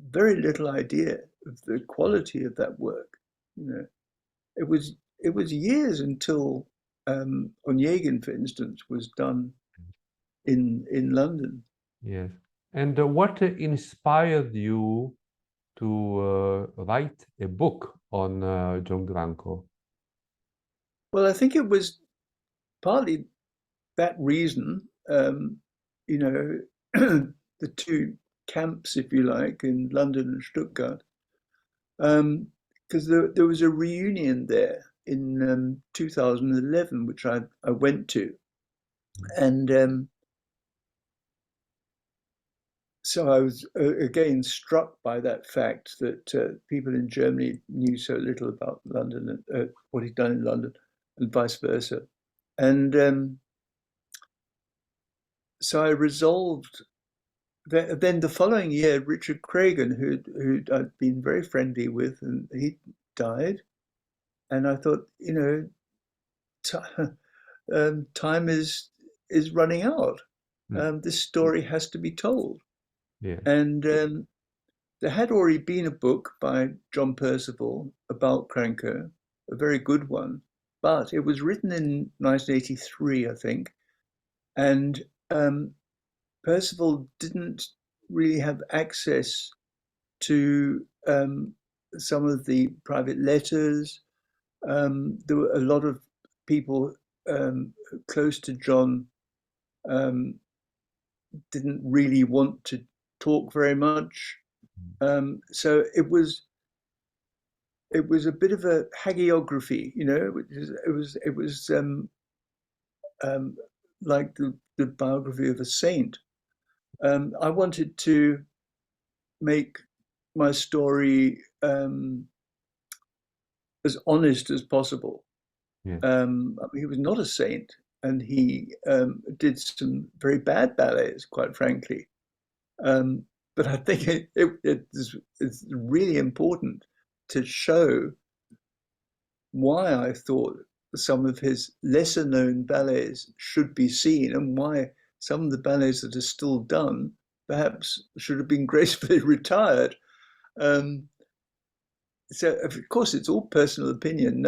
[SPEAKER 2] very little idea of the quality of that work. You know, it was years until Onegin, for instance, was done in London.
[SPEAKER 1] Yes. And what inspired you to write a book on John Granco?
[SPEAKER 2] Well, I think it was partly that reason. You know, the two camps, if you like, in London and Stuttgart, because there was a reunion there in 2011, which I went to, and so I was again struck by that fact that people in Germany knew so little about London and what he'd done in London, and vice versa. And so I resolved that. Then the following year, Richard Cragen, who I'd been very friendly with, and he died. And I thought, time is running out.
[SPEAKER 1] Mm.
[SPEAKER 2] This story has to be told.
[SPEAKER 1] Yes.
[SPEAKER 2] And there had already been a book by John Percival about Cranko, a very good one, but it was written in 1983, I think, And Percival didn't really have access to some of the private letters. There were a lot of people close to John didn't really want to talk very much. So it was a bit of a hagiography, you know. It was like the biography of a saint. I wanted to make my story as honest as possible.
[SPEAKER 1] Yeah.
[SPEAKER 2] I mean, he was not a saint, and he did some very bad ballets, quite frankly. But I think it's really important to show why I thought some of his lesser known ballets should be seen, and why some of the ballets that are still done perhaps should have been gracefully retired. So, of course, it's all personal opinion.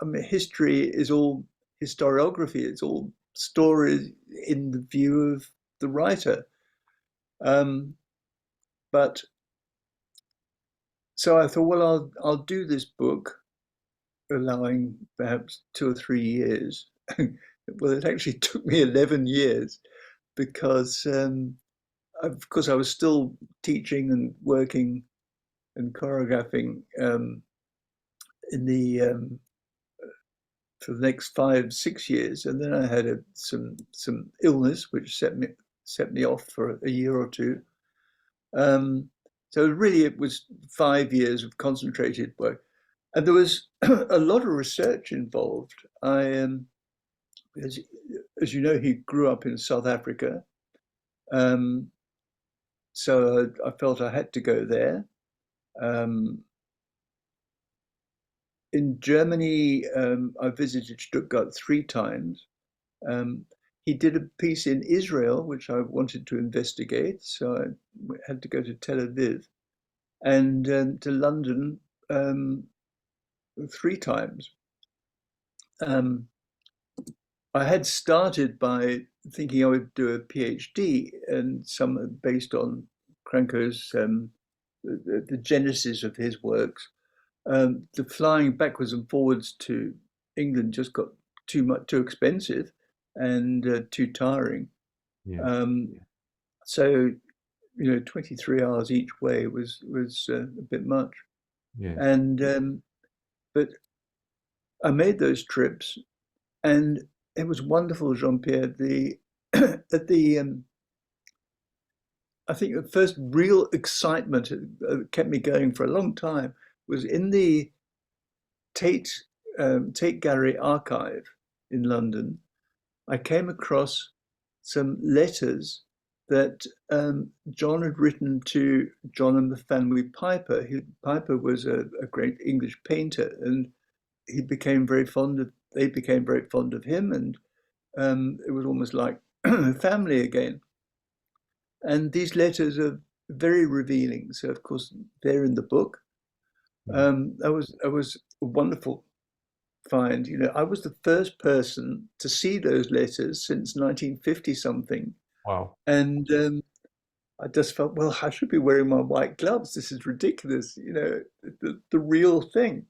[SPEAKER 2] I mean, history is all historiography. It's all stories in the view of the writer. But so I thought, well, I'll do this book, allowing perhaps 2 or 3 years. Well, it actually took me 11 years because, of course, I was still teaching and working and choreographing in the for the next 5, 6 years, and then I had some illness which set me off for a year or two. So really, it was 5 years of concentrated work, and there was a lot of research involved. As you know, he grew up in South Africa, so I felt I had to go there. In Germany, I visited Stuttgart 3 times. He did a piece in Israel, which I wanted to investigate, so I had to go to Tel Aviv, and to London 3 times. I had started by thinking I would do a PhD, and some based on Cranko's the genesis of his works. The flying backwards and forwards to England just got too expensive and too tiring.
[SPEAKER 1] Yeah.
[SPEAKER 2] So 23 hours each way was a bit much.
[SPEAKER 1] Yeah.
[SPEAKER 2] And but I made those trips, and it was wonderful, Jean-Pierre. At the I think the first real excitement that kept me going for a long time was in the Tate Gallery archive in London. I came across some letters that John had written to John and the family Piper. Piper was a great English painter, and they became very fond of him, and it was almost like family again. And these letters are very revealing. So, of course, they're in the book. That was a wonderful find. I was the first person to see those letters since 1950 something.
[SPEAKER 1] Wow.
[SPEAKER 2] And I just felt, well, I should be wearing my white gloves. This is ridiculous, the real thing.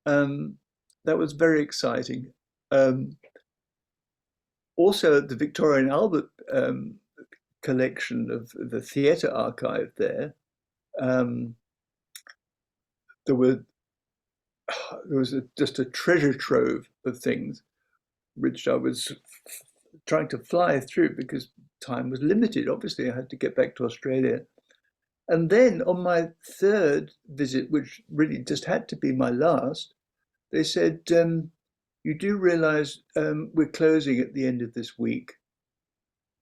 [SPEAKER 2] That was very exciting. Also, the Victoria and Albert collection of the theatre archive there, there was just a treasure trove of things which I was trying to fly through because time was limited. Obviously, I had to get back to Australia. And then on my 3rd visit, which really just had to be my last, they said, you do realize we're closing at the end of this week?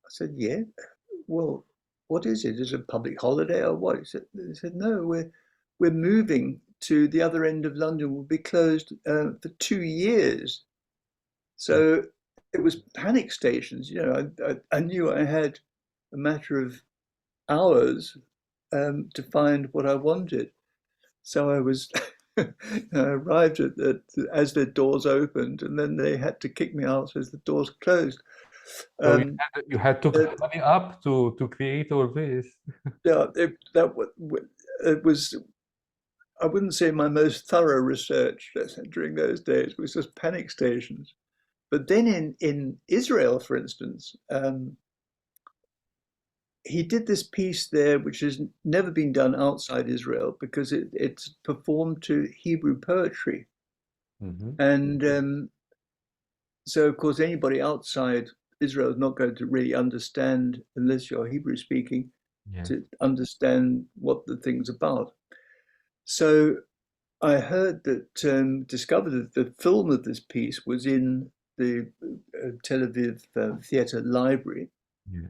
[SPEAKER 2] I said, yeah. Well, what is it? Is it a public holiday or what? They said, no, we're moving to the other end of London. We'll be closed for 2 years. So it was panic stations. I knew I had a matter of hours to find what I wanted. So I was I arrived as the doors opened, and then they had to kick me out as the doors closed.
[SPEAKER 1] So
[SPEAKER 2] Um,
[SPEAKER 1] you had to
[SPEAKER 2] uh,
[SPEAKER 1] study up to create all this.
[SPEAKER 2] yeah, it was, I wouldn't say my most thorough research during those days. It was just panic stations. But then in Israel, for instance, he did this piece there, which has never been done outside Israel because it's performed to Hebrew poetry.
[SPEAKER 1] Hmm.
[SPEAKER 2] And so, of course, anybody outside Israel is not going to really understand, unless you're Hebrew speaking,
[SPEAKER 1] Yes.
[SPEAKER 2] to understand what the thing's about. So I heard that, discovered that the film of this piece was in the Tel Aviv Theatre Library.
[SPEAKER 1] Yeah.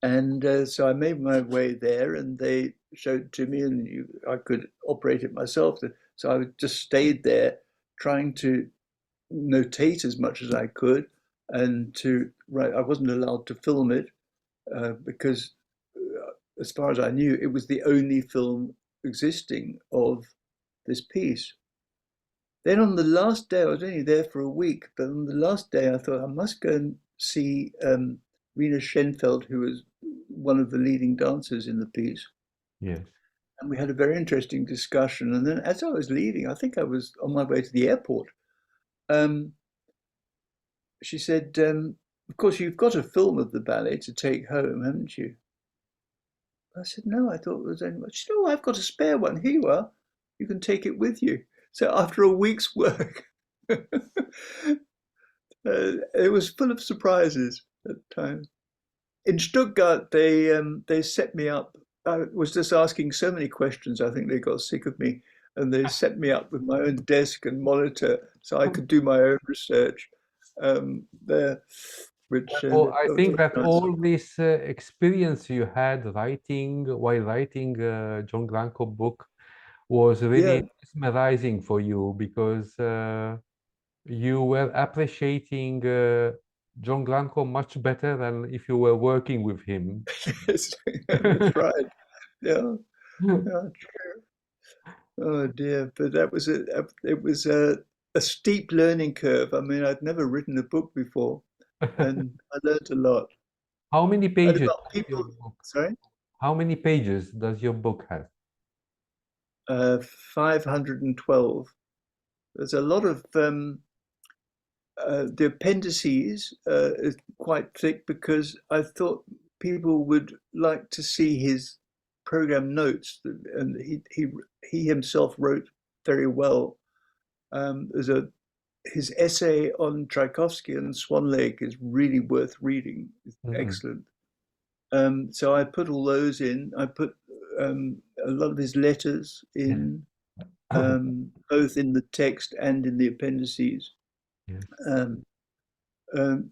[SPEAKER 2] And so I made my way there, and they showed it to me, and I could operate it myself. So I just stayed there, trying to notate as much as I could, and to write. I wasn't allowed to film it because, as far as I knew, it was the only film existing of this piece. Then on the last day, I was only there for a week, but on the last day, I thought I must go and see Rena Schenfeld, who was one of the leading dancers in the piece.
[SPEAKER 1] Yes.
[SPEAKER 2] And we had a very interesting discussion. And then as I was leaving, I think I was on my way to the airport, um, she said, of course, you've got a film of the ballet to take home, haven't you? I said, no, I thought it was only. She said, oh, I've got a spare one. Here you are. You can take it with you. So after a week's work, it was full of surprises at times. In Stuttgart, they set me up. I was just asking so many questions. I think they got sick of me, and they set me up with my own desk and monitor so I could do my own research there, which
[SPEAKER 1] Well, I
[SPEAKER 2] was
[SPEAKER 1] think that
[SPEAKER 2] nice.
[SPEAKER 1] all this experience you had writing while writing John Glanco book was
[SPEAKER 2] Yeah,
[SPEAKER 1] really mesmerizing for you because you were appreciating John Glanco much better than if you were working with him.
[SPEAKER 2] yes, that's right. Yeah, yeah, true. Oh dear, but that was it was a steep learning curve. I mean, I'd never written a book before, and I learned a lot.
[SPEAKER 1] How many
[SPEAKER 2] And
[SPEAKER 1] pages
[SPEAKER 2] about
[SPEAKER 1] does your
[SPEAKER 2] people,
[SPEAKER 1] book?
[SPEAKER 2] sorry,
[SPEAKER 1] How many pages does your book have?
[SPEAKER 2] 512. There's a lot of the appendices is quite thick because I thought people would like to see his program notes, and he himself wrote very well. There's a his essay on Tchaikovsky and Swan Lake is really worth reading. It's
[SPEAKER 1] Mhm.
[SPEAKER 2] excellent. So I put all those in. I put a lot of his letters
[SPEAKER 1] Yeah.
[SPEAKER 2] in, both in the text and in the appendices.
[SPEAKER 1] Yeah.
[SPEAKER 2] Um, um,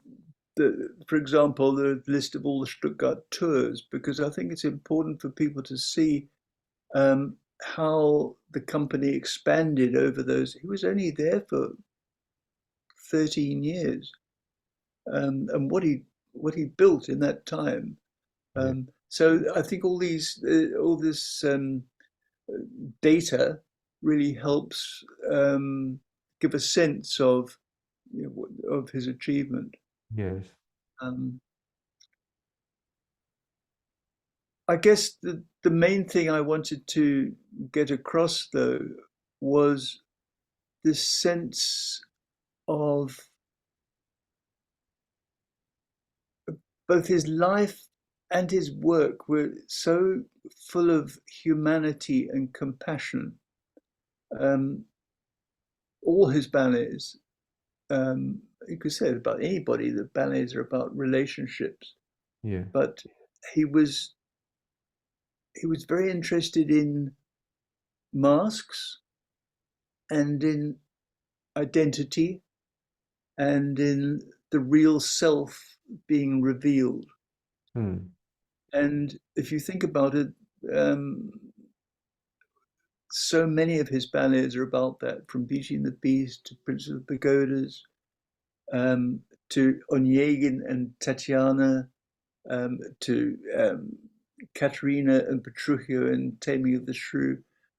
[SPEAKER 2] for example, the list of all the Stuttgart tours, because I think it's important for people to see how the company expanded over those. He was only there for 13 years, and what he built in that time.
[SPEAKER 1] Yeah.
[SPEAKER 2] So I think all this data really helps give a sense of of his achievement.
[SPEAKER 1] Yes.
[SPEAKER 2] Um, I guess the main thing I wanted to get across though was this sense of both his life and his work were so full of humanity and compassion. Um, all his ballets, you could say it about anybody, the ballets are about relationships,
[SPEAKER 1] Yeah.
[SPEAKER 2] but he was he was very interested in masks and in identity and in the real self being revealed.
[SPEAKER 1] Hmm.
[SPEAKER 2] And if you think about it, um, so many of his ballets are about that, from Beauty and the Beast to Prince of the Pagodas, to Onegin and Tatiana, to Katerina and Petruchio and Taming of the Shrew.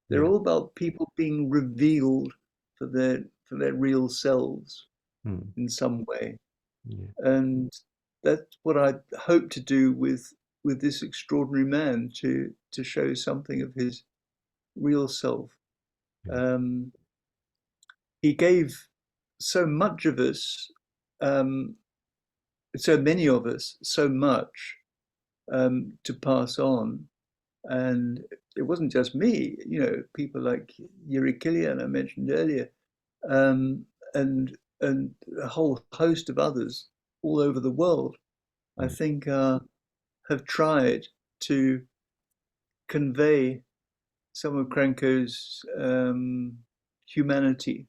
[SPEAKER 2] They're
[SPEAKER 1] Yeah.
[SPEAKER 2] all about people being revealed for their real selves
[SPEAKER 1] Mm.
[SPEAKER 2] in some way.
[SPEAKER 1] Yeah.
[SPEAKER 2] And that's what I hope to do with this extraordinary man, to show something of his real self.
[SPEAKER 1] Yeah.
[SPEAKER 2] Um, he gave so much of us, um, so many of us, so much to pass on. And it wasn't just me, you know, people like Yuri Killian I mentioned earlier, um, and a whole host of others all over the world, I
[SPEAKER 1] Mm.
[SPEAKER 2] think, have tried to convey some of Krenko's humanity,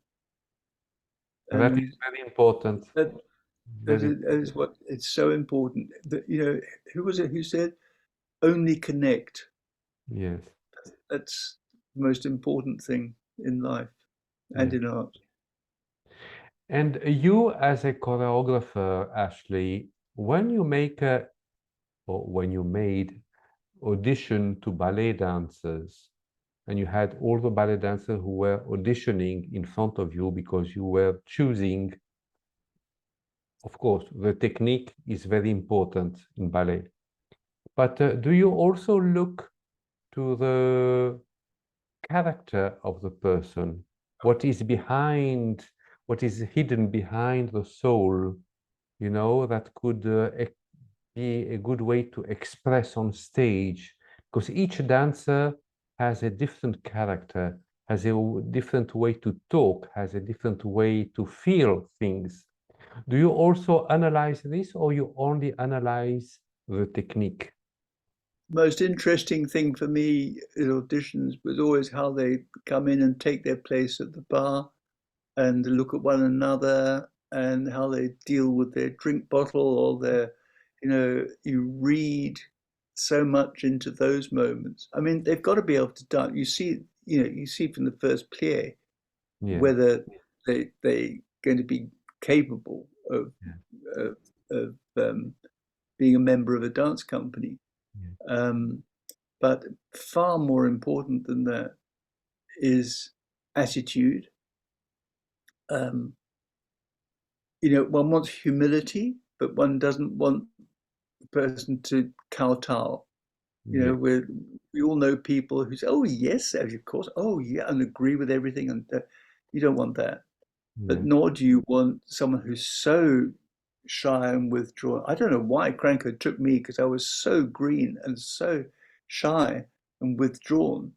[SPEAKER 1] And that is
[SPEAKER 2] and
[SPEAKER 1] very important.
[SPEAKER 2] that,
[SPEAKER 1] Very,
[SPEAKER 2] that is what it's so important. That, you know, who was it who said, "Only connect."
[SPEAKER 1] yes.
[SPEAKER 2] That's the most important thing in life and
[SPEAKER 1] Yeah.
[SPEAKER 2] in art.
[SPEAKER 1] And you, as a choreographer, Ashley, when you make a, or when you made audition to ballet dancers, and you had all the ballet dancers who were auditioning in front of you because you were choosing, of course, the technique is very important in ballet. But do you also look to the character of the person? What is behind, what is hidden behind the soul, you know, that could be a good way to express on stage? Because each dancer has a different character, has a different way to talk, has a different way to feel things. Do you also analyze this, or you only analyze the technique?
[SPEAKER 2] Most interesting thing for me in auditions was always how they come in and take their place at the bar and look at one another, and how they deal with their drink bottle or their, you know, you read so much into those moments. I mean, they've got to be able to dance. You see, you know, you see from the first plie
[SPEAKER 1] Yeah,
[SPEAKER 2] whether they going to be capable of
[SPEAKER 1] yeah,
[SPEAKER 2] of, of being a member of a dance company.
[SPEAKER 1] yeah.
[SPEAKER 2] Um, but far more important than that is attitude. Um, you know, one wants humility, but one doesn't want the person to kowtow. You
[SPEAKER 1] Yeah,
[SPEAKER 2] know, we all know people who say, "Oh yes, of course, oh yeah," and agree with everything, and you don't want that. But
[SPEAKER 1] yeah,
[SPEAKER 2] nor do you want someone who's so shy and withdrawn. I don't know why Cranko took me, because I was so green and so shy and withdrawn.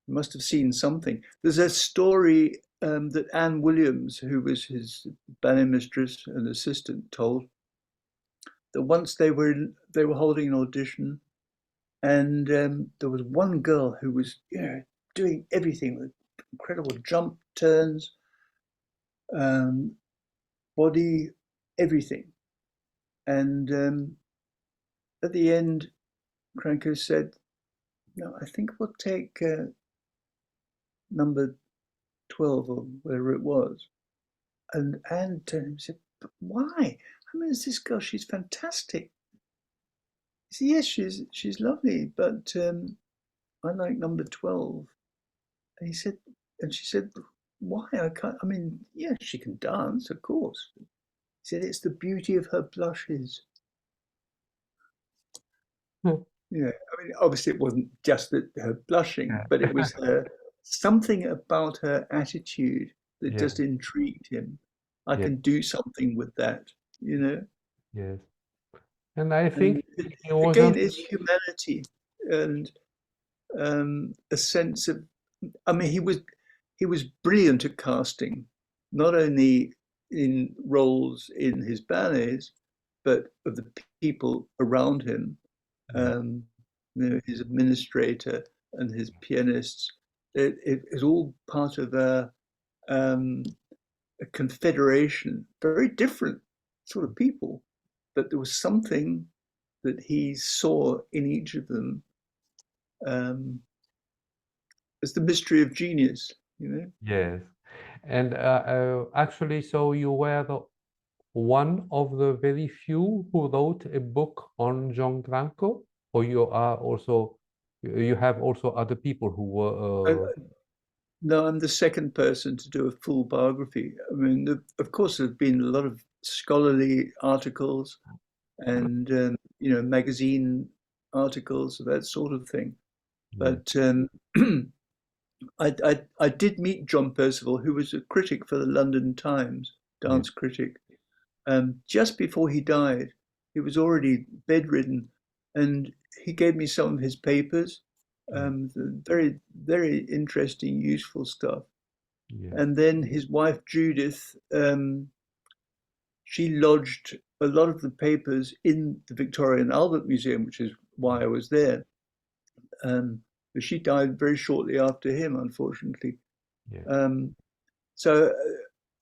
[SPEAKER 2] You must have seen something. There's a story that Anne Williams, who was his ballet mistress and assistant, told, that once they were holding an audition, and there was one girl who was, you know, doing everything with incredible jump turns, um, body, everything. And at the end, Cranko said, "No, I think we'll take number 12 or whatever it was." And Anne turned and said, "But why? I mean, it's this girl, she's fantastic." He said, "Yes, she's lovely, but I like number 12." And he said, and she said, "Why? I can't, I mean, yeah, she can dance, of course." He said, "It's the beauty of her blushes." Yeah, I mean, obviously it wasn't just that her blushing,
[SPEAKER 1] yeah,
[SPEAKER 2] but it was something about her attitude that
[SPEAKER 1] yeah,
[SPEAKER 2] just intrigued him. I
[SPEAKER 1] yeah,
[SPEAKER 2] can do something with that, you know.
[SPEAKER 1] yes. And I
[SPEAKER 2] And
[SPEAKER 1] think he wasn't,
[SPEAKER 2] again, it's humanity and a sense of. I mean, he was brilliant at casting, not only in roles in his ballets, but of the people around him.
[SPEAKER 1] yeah,
[SPEAKER 2] Um, you know, his administrator and his pianists. It is all part of um, a confederation, very different sort of people, but there was something that he saw in each of them um, as the mystery of genius, you know.
[SPEAKER 1] yes. And actually, so you were one of the very few who wrote a book on John Cranko, or you are also You have also other people who
[SPEAKER 2] I,
[SPEAKER 1] were.
[SPEAKER 2] no, I'm the second person to do a full biography. I mean, of course, there's been a lot of scholarly articles and magazine articles, that sort of thing.
[SPEAKER 1] Yeah,
[SPEAKER 2] But I did meet John Percival, who was a critic for the London Times,
[SPEAKER 1] yeah,
[SPEAKER 2] dance critic. Just before he died, he was already bedridden, and he gave me some of his papers,
[SPEAKER 1] yeah,
[SPEAKER 2] very, very interesting, useful stuff.
[SPEAKER 1] yeah,
[SPEAKER 2] And then his wife Judith, she lodged a lot of the papers in the Victoria and Albert Museum, which is why I was there. But she died very shortly after him, unfortunately.
[SPEAKER 1] yeah,
[SPEAKER 2] Um, so,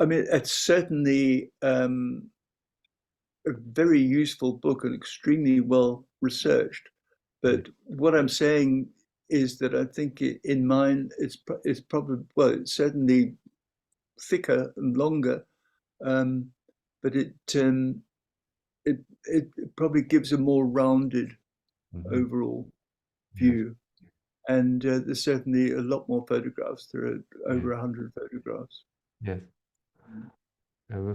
[SPEAKER 2] I mean, it's certainly a very useful book and extremely well researched.
[SPEAKER 1] yeah,
[SPEAKER 2] But what I'm saying is that I think in mine it's probably, well, it's certainly thicker and longer, um, but it probably gives a more rounded
[SPEAKER 1] mhm,
[SPEAKER 2] overall
[SPEAKER 1] yes,
[SPEAKER 2] view. And there's certainly a lot more photographs. There are
[SPEAKER 1] yeah,
[SPEAKER 2] over 100 photographs.
[SPEAKER 1] yes.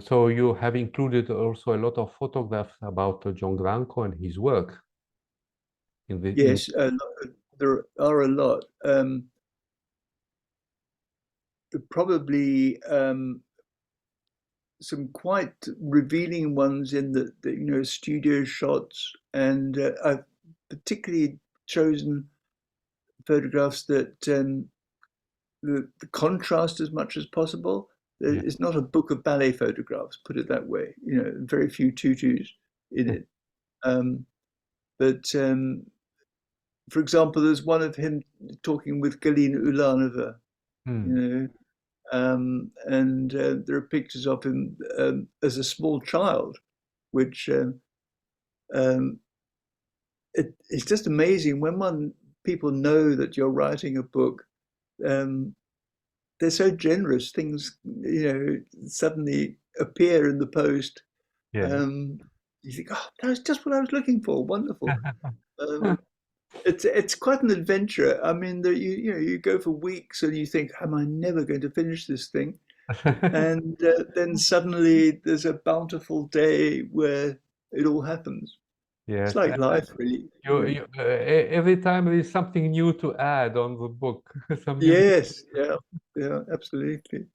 [SPEAKER 1] So you have included also a lot of photographs about John Granco and his work in the in.
[SPEAKER 2] Yes, there are a lot. Probably some quite revealing ones in the studio shots, and I've particularly chosen photographs that the contrast as much as possible.
[SPEAKER 1] Yeah.
[SPEAKER 2] It's not a book of ballet photographs, put it that way. Very few tutus in it. Um, but for example, there's one of him talking with Galina Ulanova, you
[SPEAKER 1] Hmm.
[SPEAKER 2] know, and there are pictures of him as a small child, which um, it's just amazing when people know that you're writing a book. Um, they're so generous. Things suddenly appear in the post.
[SPEAKER 1] Yeah.
[SPEAKER 2] Um, you think, oh, that was just what I was looking for. Wonderful. Um, it's quite an adventure. I mean, you go for weeks and you think, am I never going to finish this thing? And then suddenly there's a bountiful day where it all happens. It's
[SPEAKER 1] Yes.
[SPEAKER 2] like life, really.
[SPEAKER 1] Every time there is something new to add on the book, some new.
[SPEAKER 2] Yes, yeah, yeah, absolutely.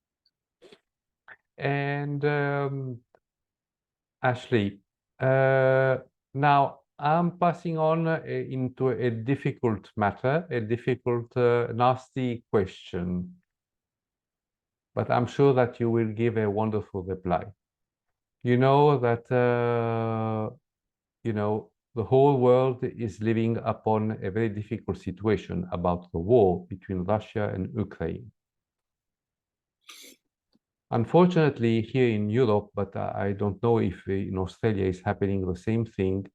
[SPEAKER 1] And Ashley, uh, now I'm passing on into a difficult matter, a difficult, nasty question, but I'm sure that you will give a wonderful reply. You know that, the whole world is living upon a very difficult situation about the war between Russia and Ukraine. Unfortunately, here in Europe, but I don't know if in Australia is happening the same thing.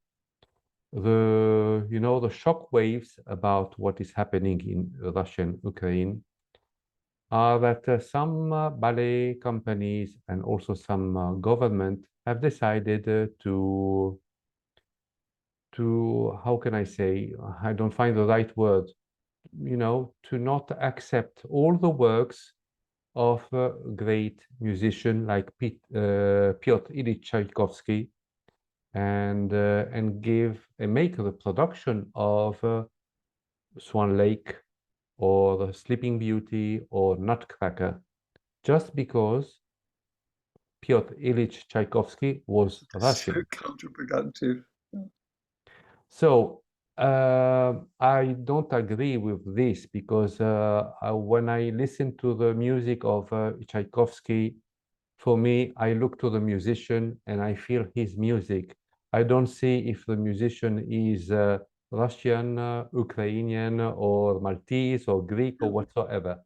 [SPEAKER 1] The shock waves about what is happening in Russia and Ukraine are that some ballet companies and also some government have decided to how can I say, I don't find the right word, to not accept all the works of a great musician like Piotr Ilyich Tchaikovsky and give and make the production of Swan Lake or the Sleeping Beauty or Nutcracker just because Piotr Ilyich Tchaikovsky was
[SPEAKER 2] So
[SPEAKER 1] Russian.
[SPEAKER 2] counterproductive.
[SPEAKER 1] So I don't agree with this because when I listen to the music of Tchaikovsky, for me, I look to the musician and I feel his music. I don't see if the musician is Russian, Ukrainian, or Maltese, or Greek, or whatsoever.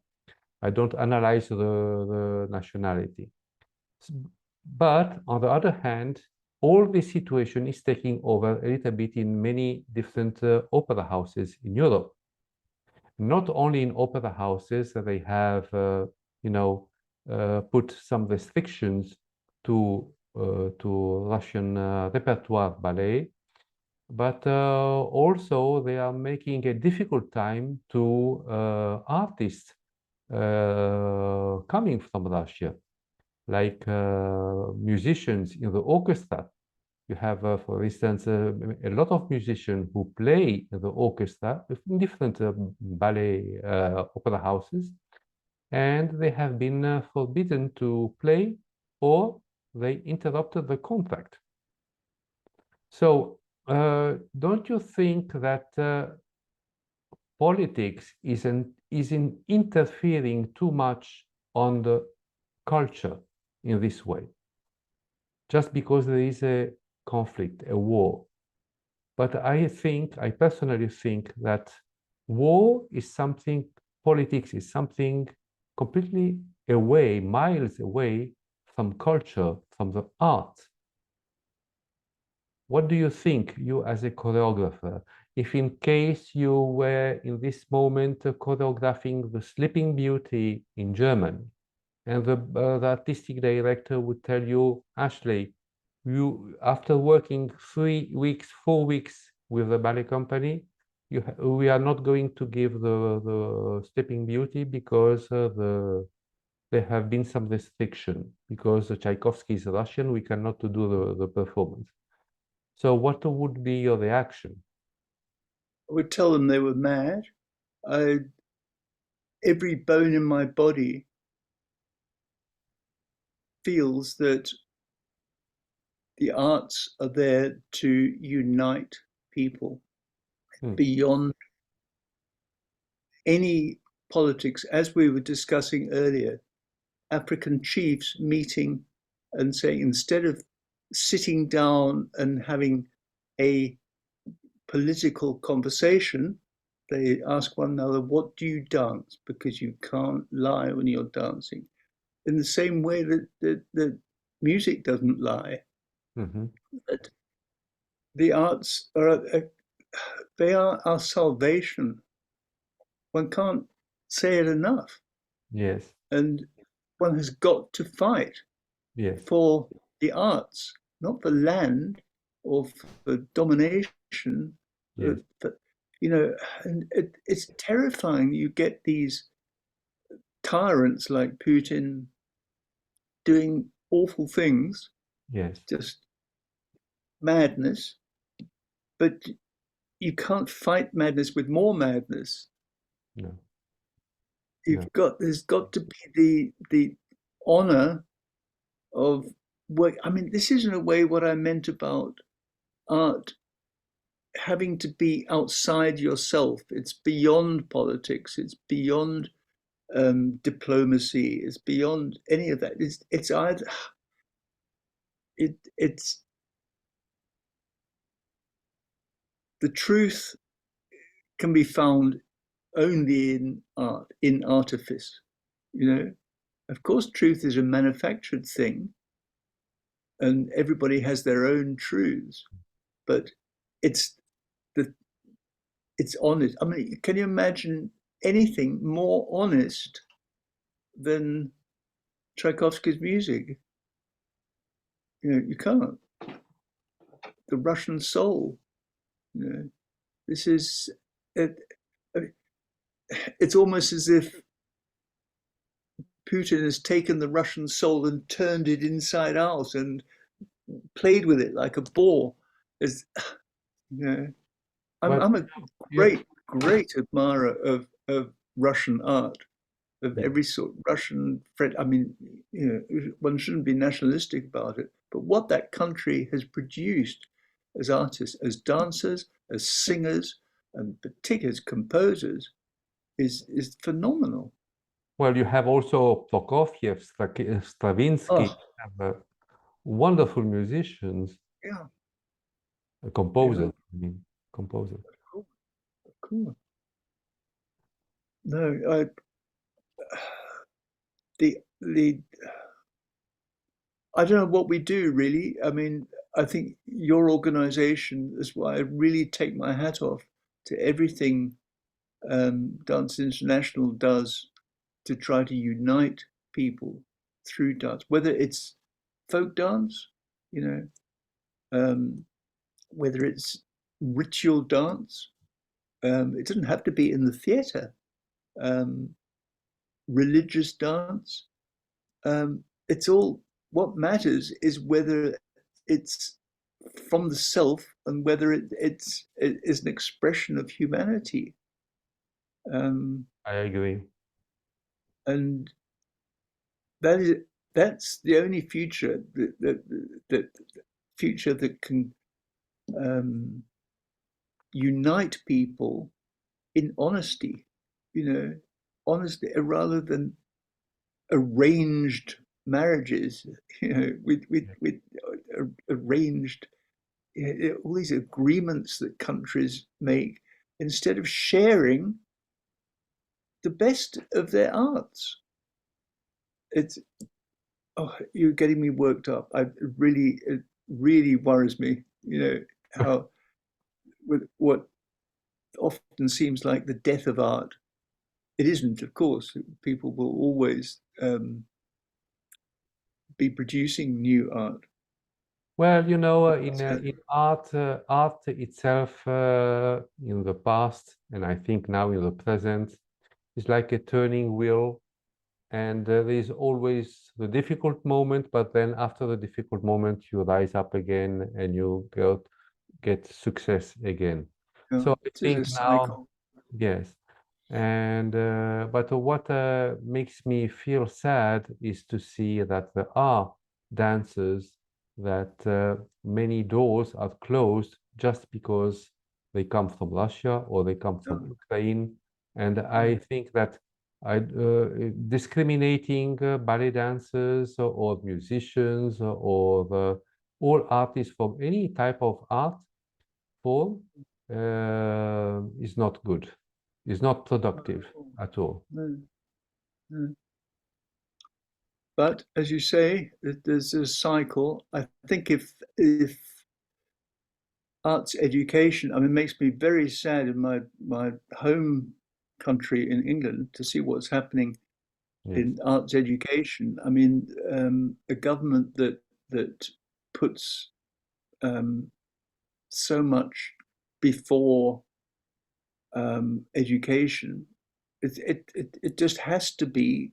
[SPEAKER 1] I don't analyze the nationality. But on the other hand, all this situation is taking over a little bit in many different opera houses in Europe. Not only in opera houses, they have, you know, put some restrictions to Russian repertoire ballet, but also they are making a difficult time to artists coming from Russia, like musicians in the orchestra. You have, for instance, a lot of musicians who play in the orchestra in different ballet opera houses, and they have been forbidden to play, or they interrupted the contract. So, don't you think that politics isn't interfering too much on the culture in this way, just because there is a conflict, a war? But I personally think that war is something, politics is something completely away, miles away from culture, from the art. What do you think, you as a choreographer, if in case you were in this moment choreographing the Sleeping Beauty in German, and the artistic director would tell you, Ashley, you after working 3 weeks, 4 weeks with the ballet company, we are not going to give the Sleeping Beauty because there have been some restriction because Tchaikovsky is Russian, we cannot do the performance. So what would be your reaction?
[SPEAKER 2] I would tell them they were mad. Every bone in my body feels that the arts are there to unite people beyond any politics. As we were discussing earlier, African chiefs meeting and saying, instead of sitting down and having a political conversation, they ask one another, what do you dance? Because you can't lie when you're dancing. In the same way that music doesn't lie, that the arts they are our salvation. One can't say it enough.
[SPEAKER 1] Yes,
[SPEAKER 2] And one has got to fight
[SPEAKER 1] yes,
[SPEAKER 2] for the arts, not for land or for domination.
[SPEAKER 1] yes,
[SPEAKER 2] But and it's terrifying. You get these tyrants like Putin doing awful things,
[SPEAKER 1] yes,
[SPEAKER 2] just madness. But you can't fight madness with more madness.
[SPEAKER 1] no, no,
[SPEAKER 2] There's got to be the honor of what I mean. This is in a way what I meant about art having to be outside yourself. It's beyond politics. It's beyond diplomacy. It's beyond any of that. It's either it's the truth can be found only in art, in artifice. Of course, truth is a manufactured thing, and everybody has their own truths, but it's the it's honest. I mean, can you imagine anything more honest than Tchaikovsky's music? You can't. The Russian soul. This is it. It's almost as if Putin has taken the Russian soul and turned it inside out and played with it like a ball. It's,
[SPEAKER 1] but
[SPEAKER 2] I'm a
[SPEAKER 1] you,
[SPEAKER 2] great admirer of Russian art, of
[SPEAKER 1] yeah.
[SPEAKER 2] every sort. Russian, I mean, one shouldn't be nationalistic about it, but what that country has produced as artists, as dancers, as singers, and particularly as composers, is phenomenal.
[SPEAKER 1] Well, you have also Prokofiev, Stravinsky,
[SPEAKER 2] Oh,
[SPEAKER 1] wonderful musicians,
[SPEAKER 2] yeah, yeah,
[SPEAKER 1] composers, I mean, composers.
[SPEAKER 2] cool, cool. No, I the I don't know what we do really. I mean, I think your organization is why I really take my hat off to everything Dance International does to try to unite people through dance, whether it's folk dance, you know, whether it's ritual dance. It doesn't have to be in the theatre. Religious dance. It's all, what matters is whether it's from the self and whether it is an expression of humanity.
[SPEAKER 1] I agree.
[SPEAKER 2] And that's the only future that future that can unite people in honesty, honesty rather than arranged marriages, with arranged, all these agreements that countries make instead of sharing the best of their arts. It's, oh, you're getting me worked up. It really worries me, how with what often seems like the death of art. It isn't, of course. People will always be producing new art.
[SPEAKER 1] Well, in art, art itself, in the past, and I think now in the present, is like a turning wheel, and there is always the difficult moment, but then after the difficult moment, you rise up again and you get success again. So I
[SPEAKER 2] It's a
[SPEAKER 1] think now,
[SPEAKER 2] cycle.
[SPEAKER 1] yes. And but what makes me feel sad is to see that there are dancers that many doors are closed just because they come from Russia or they come from Ukraine. And I think that discriminating ballet dancers or musicians or all artists from any type of art form is not good, is not productive at all.
[SPEAKER 2] No, no. But as you say, there's a cycle. I think if arts education, I mean, it makes me very sad in my home country in England to see what's happening
[SPEAKER 1] Yes.
[SPEAKER 2] in arts education. I mean, a government that puts so much before education, it just has to be,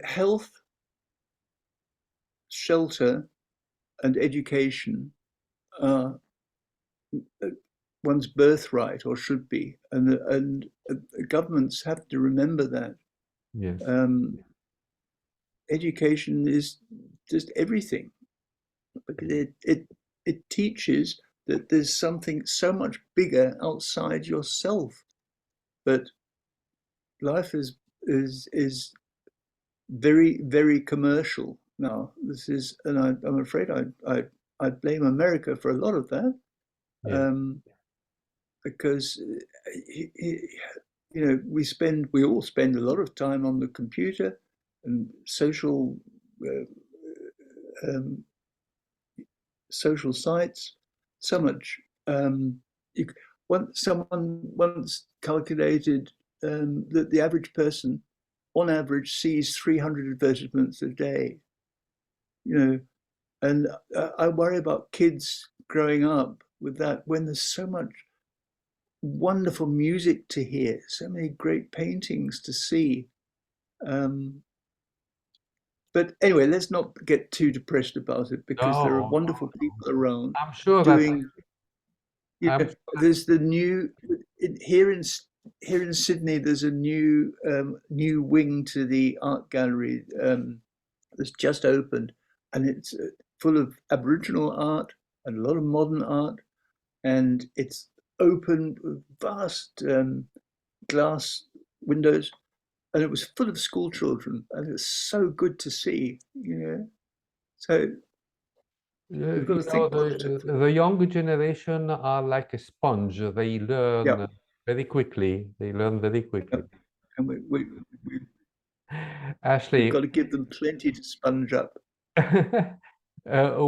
[SPEAKER 2] health, shelter, and education are one's birthright, or should be, and governments have to remember that.
[SPEAKER 1] Yes.
[SPEAKER 2] Education is just everything, because it teaches that there's something so much bigger outside yourself. But life is very, very commercial now. This is, and I'm afraid I blame America for a lot of that.
[SPEAKER 1] Yeah.
[SPEAKER 2] Because we all spend a lot of time on the computer and social sites. So much. Someone once calculated that the average person, on average, sees 300 advertisements a day. And I worry about kids growing up with that when there's so much wonderful music to hear, so many great paintings to see. But anyway, let's not get too depressed about it, because there are
[SPEAKER 1] No,
[SPEAKER 2] wonderful people around
[SPEAKER 1] I'm sure
[SPEAKER 2] doing.
[SPEAKER 1] I'm
[SPEAKER 2] There's the new here in Sydney. There's a new wing to the art gallery that's just opened, and it's full of Aboriginal art and a lot of modern art, and it's open with vast glass windows, and it was full of school children, and it's so good to see. So we've got to think positively.
[SPEAKER 1] the younger generation are like a sponge. They
[SPEAKER 2] Yeah,
[SPEAKER 1] learn very quickly. They learn very quickly.
[SPEAKER 2] and we've
[SPEAKER 1] Ashley,
[SPEAKER 2] got to give them plenty to sponge up.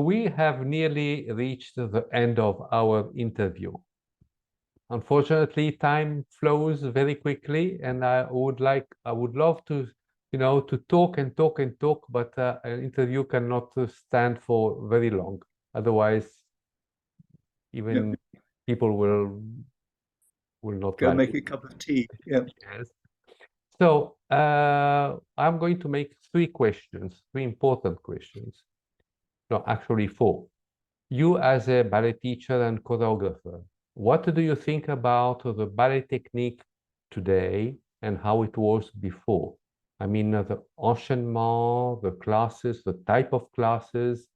[SPEAKER 1] we have nearly reached the end of our interview. Unfortunately, time flows very quickly, and I would love to, to talk and talk and talk, but an interview cannot stand for very long. Otherwise,
[SPEAKER 2] Yep.
[SPEAKER 1] Even people will not
[SPEAKER 2] Go
[SPEAKER 1] like
[SPEAKER 2] make
[SPEAKER 1] it.
[SPEAKER 2] a cup of tea. Yeah.
[SPEAKER 1] Yes. So I'm going to make three questions, three important questions. No, actually four. You as a ballet teacher and choreographer, what do you think about the ballet technique today and how it was before? I mean, the enchaînement, the classes, the type of classes,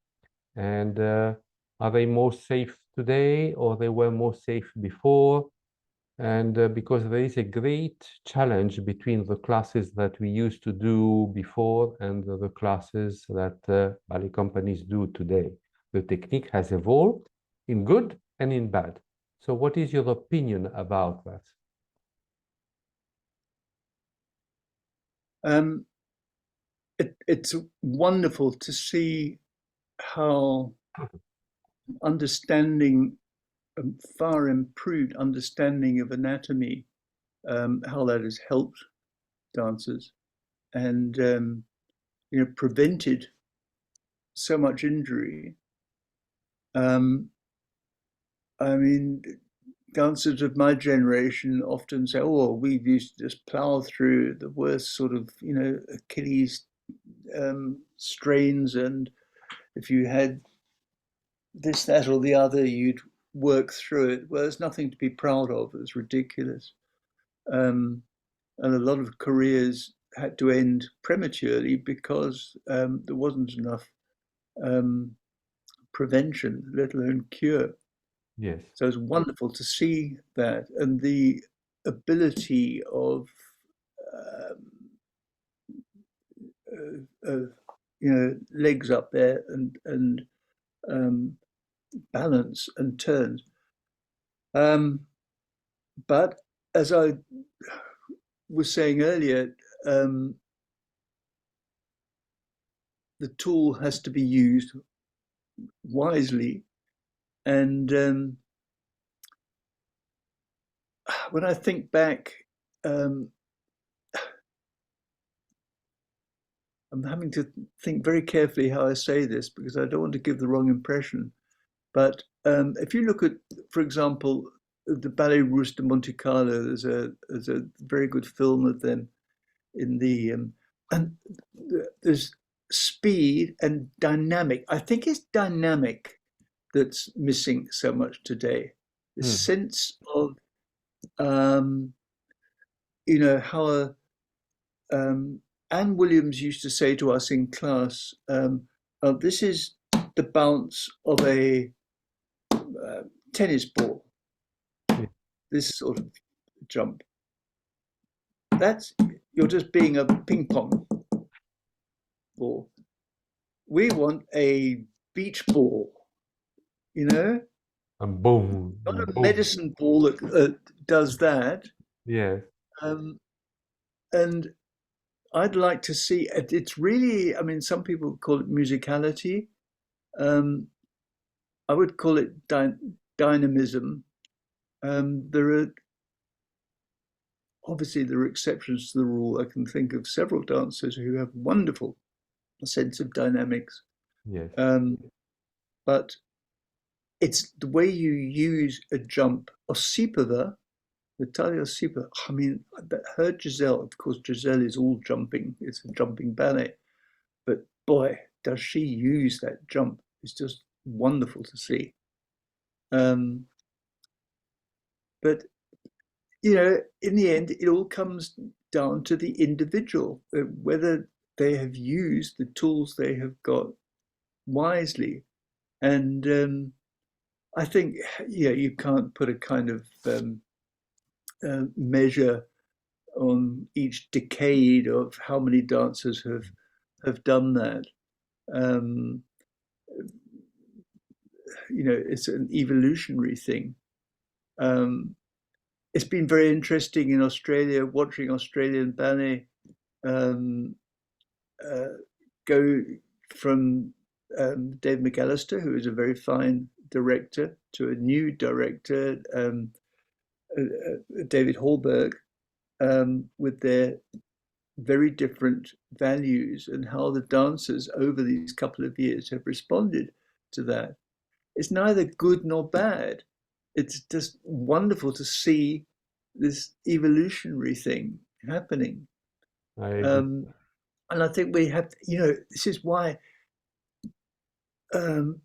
[SPEAKER 1] and are they more safe today or they were more safe before? And because there is a great challenge between the classes that we used to do before and the classes that ballet companies do today. The technique has evolved in good and in bad. So what is your opinion about that?
[SPEAKER 2] It's wonderful to see how understanding, far improved understanding of anatomy, how that has helped dancers and prevented so much injury. I mean, dancers of my generation often say, "Oh, we used to just plow through the worst sort of, Achilles strains, and if you had this, that, or the other, you'd work through it." Well, there's nothing to be proud of. It's ridiculous. And a lot of careers had to end prematurely because there wasn't enough prevention, let alone cure.
[SPEAKER 1] Yes.
[SPEAKER 2] So it's wonderful to see that, and the ability of legs up there and balance and turns. But as I was saying earlier, the tool has to be used wisely. And when I think back, I'm having to think very carefully how I say this because I don't want to give the wrong impression. But if you look at, for example, the Ballet Russe de Monte Carlo, there's a very good film of them in the and there's speed and dynamic. I think it's dynamic that's missing so much today. The sense of how Anne Williams used to say to us in class, "This is the bounce of a tennis ball. This sort of jump. That's you're just being a ping pong ball. We want a beach ball,
[SPEAKER 1] And boom,
[SPEAKER 2] not a
[SPEAKER 1] boom.
[SPEAKER 2] medicine ball that does that."
[SPEAKER 1] Yes.
[SPEAKER 2] And I'd like to see it. It's really, I mean, some people call it musicality. I would call it dynamism. Obviously there are exceptions to the rule. I can think of several dancers who have wonderful sense of dynamics.
[SPEAKER 1] Yes.
[SPEAKER 2] But it's the way you use a jump. Osipova, Natalia Osipova, I mean, her Giselle, of course, Giselle is all jumping. It's a jumping ballet. But boy, does she use that jump. It's just wonderful to see. But in the end, it all comes down to the individual, whether they have used the tools they have got wisely. And I think, you can't put a kind of measure on each decade of how many dancers have done that. It's an evolutionary thing. It's been very interesting in Australia, watching Australian ballet go from Dave McAllister, who is a very fine director, to a new director, David Hallberg, with their very different values and how the dancers over these couple of years have responded to that. It's neither good nor bad. it's just wonderful to see this evolutionary thing happening.
[SPEAKER 1] I agree.
[SPEAKER 2] Um, and I think we have, this is why um,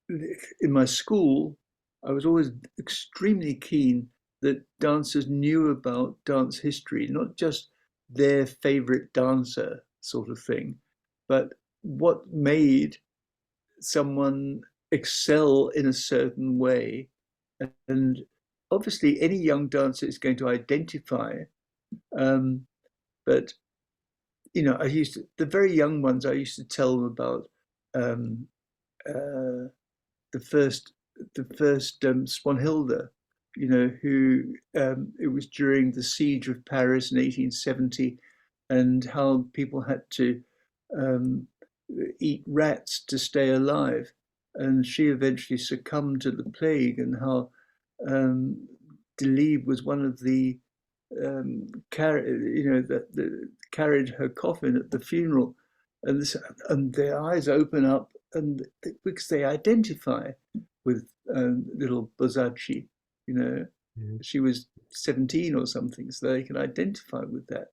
[SPEAKER 2] in my school, I was always extremely keen that dancers knew about dance history, not just their favorite dancer sort of thing, but what made someone excel in a certain way. And obviously, any young dancer is going to identify. Um, but the very young ones, I used to tell them about um, uh, the first Swanhilda, who it was during the siege of Paris in 1870, and how people had to um, eat rats to stay alive, and she eventually succumbed to the plague, and how um, Delibes was one of the that carried her coffin at the funeral, and their eyes open up, and because they identify with little Bozacci, you know,
[SPEAKER 1] Yes.
[SPEAKER 2] she was 17 or something, so they can identify with that.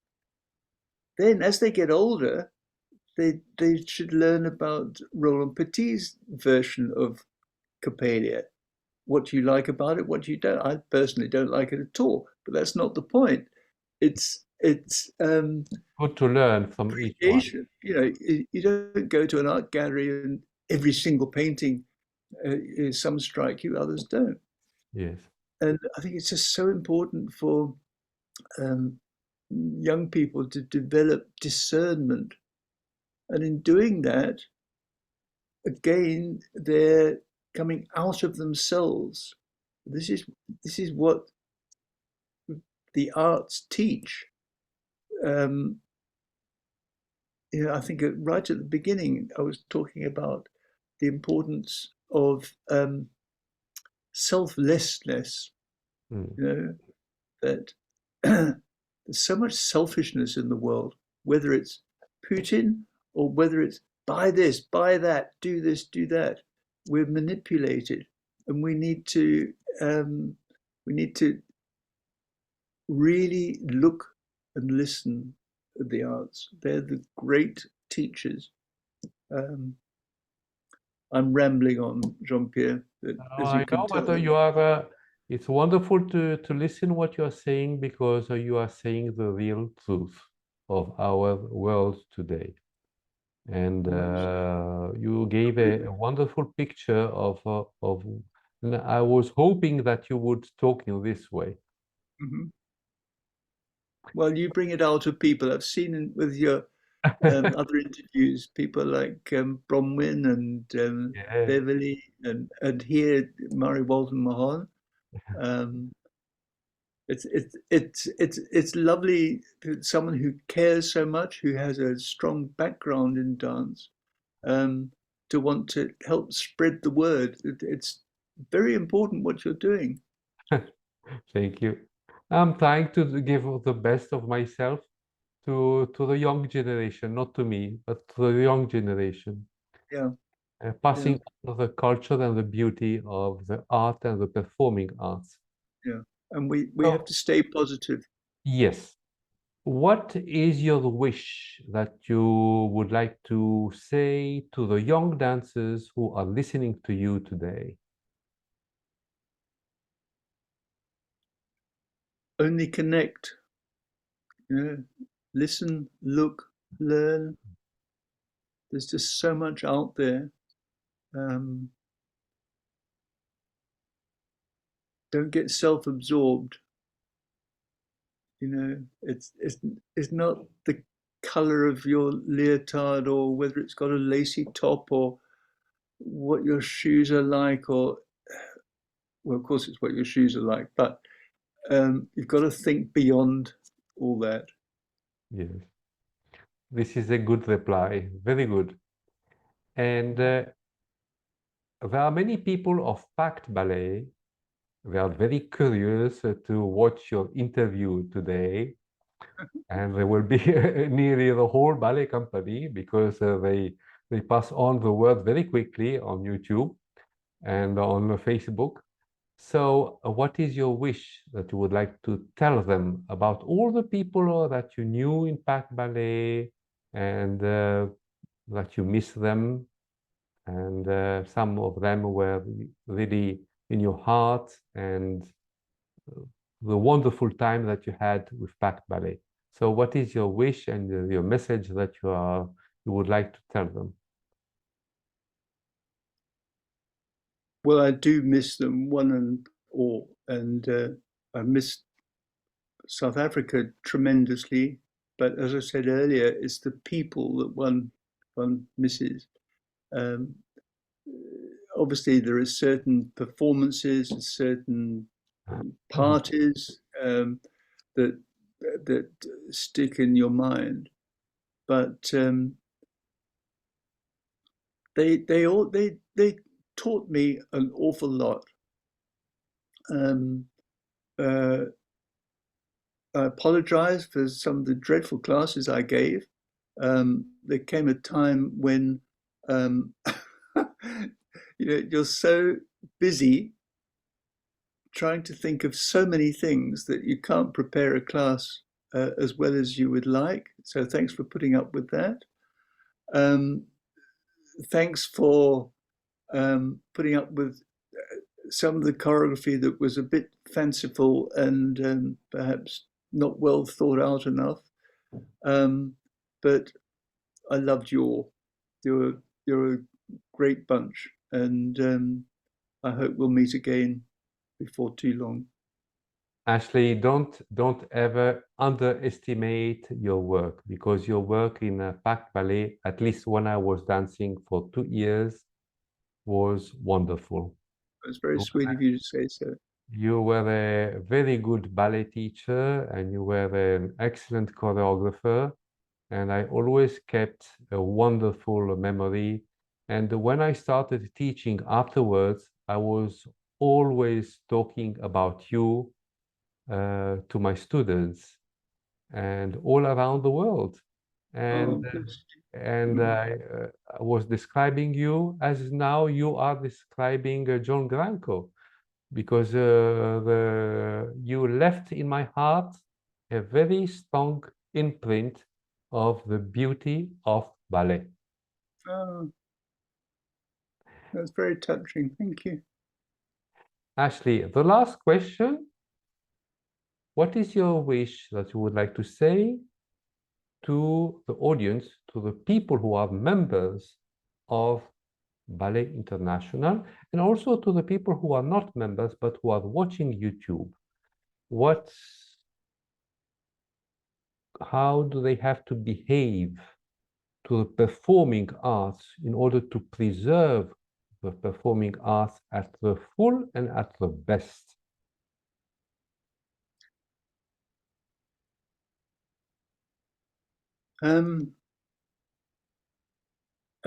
[SPEAKER 2] Then, as they get older, they should learn about Roland Petit's version of Coppelia. What do you like about it? What do you don't? I personally don't like it at all, but that's not the point. It's
[SPEAKER 1] Good to learn from each one.
[SPEAKER 2] appreciation. You don't go to an art gallery and every single painting, some strike you, others don't.
[SPEAKER 1] Yes.
[SPEAKER 2] And I think it's just so important for um, young people to develop discernment. And in doing that, again, they're coming out of themselves. This is this is what the arts teach. Um, I think right at the beginning, I was talking about the importance of selflessness.
[SPEAKER 1] Mm.
[SPEAKER 2] That there's so much selfishness in the world, whether it's Putin or whether it's buy this, buy that, do this, do that. We're manipulated, and um, we need to really look and listen at the arts. They're the great teachers. Um, I'm rambling on, Jean-Pierre, but
[SPEAKER 1] Oh,
[SPEAKER 2] as you
[SPEAKER 1] I
[SPEAKER 2] can
[SPEAKER 1] know,
[SPEAKER 2] tell.
[SPEAKER 1] but it's wonderful to listen what you're saying because you are saying the real truth of our world today. And you gave a wonderful picture and I was hoping that you would talk in this way.
[SPEAKER 2] Mhm. Well, you bring it out of people. I've seen with your other interviews, people like Bronwyn and
[SPEAKER 1] Yeah.
[SPEAKER 2] Beverly, and here Murray Walton Mahon. Um, it's lovely that someone who cares so much, who has a strong background in dance, um, to want to help spread the word. It's very important what you're doing.
[SPEAKER 1] Thank you. I'm trying to give the best of myself to the young generation, not to me, but to the young generation,
[SPEAKER 2] Yeah, yeah,
[SPEAKER 1] passing on the culture and the beauty of the art and the performing arts.
[SPEAKER 2] yeah. And we have
[SPEAKER 1] So,
[SPEAKER 2] to stay positive.
[SPEAKER 1] yes. What is your wish that you would like to say to the young dancers who are listening to you today?
[SPEAKER 2] Only connect. Listen, look, learn. There's just so much out there. Um, don't get self-absorbed. It's not the color of your leotard or whether it's got a lacy top or what your shoes are like, or well, of course, it's what your shoes are like, but you've got to think beyond all that.
[SPEAKER 1] Yes, this is a good reply. Very good. And there are many people of Pact Ballet. They are very curious to watch your interview today. And there will be nearly the whole ballet company because they pass on the word very quickly on YouTube and on Facebook. So, what is your wish that you would like to tell them about all the people that you knew in Pact Ballet and that you miss them? And some of them were really in your heart and the wonderful time that you had with Pact Ballet. So, what is your wish and your message that you would like to tell them?
[SPEAKER 2] Well, I do miss them, one and all, and I miss South Africa tremendously. But as I said earlier, it's the people that one misses. Um, Obviously, there are certain performances, certain parties that that stick in your mind, but they taught me an awful lot. Um, uh, I apologize for some of the dreadful classes I gave. There came a time when you're so busy trying to think of so many things that you can't prepare a class as well as you would like. So thanks for putting up with that. Um, Thanks for putting up with some of the choreography that was a bit fanciful and perhaps not well thought out enough. But I loved you're a great bunch, and I hope we'll meet again before too long.
[SPEAKER 1] Ashley, don't ever underestimate your work because your work in Pact Ballet, at least when I was dancing for 2 years, was wonderful.
[SPEAKER 2] It's very sweet of you to say so.
[SPEAKER 1] You were a very good ballet teacher and you were an excellent choreographer. And I always kept a wonderful memory. And when I started teaching afterwards, I was always talking about you to my students and all around the world. And
[SPEAKER 2] Oh,
[SPEAKER 1] I was describing you as now you are describing John Granco because you left in my heart a very strong imprint of the beauty of ballet.
[SPEAKER 2] oh, that's very touching. Thank you.
[SPEAKER 1] Ashley, the last question, what is your wish that you would like to say to the audience, to the people who are members of Ballet International, and also to the people who are not members but who are watching YouTube? How do they have to behave to the performing arts in order to preserve the performing arts at the full and at the best?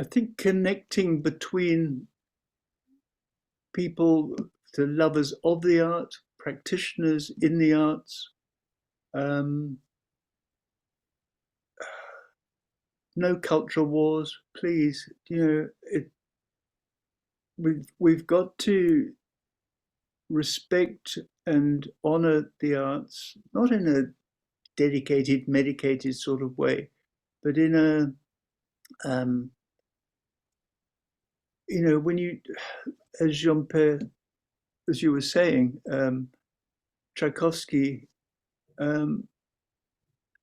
[SPEAKER 2] I think connecting between people, the lovers of the art, practitioners in the arts, um, no culture wars, please. We've got to respect and honor the arts, not in a dedicated, medicated sort of way, but in a when you, as Jean-Pierre, as you were saying, Tchaikovsky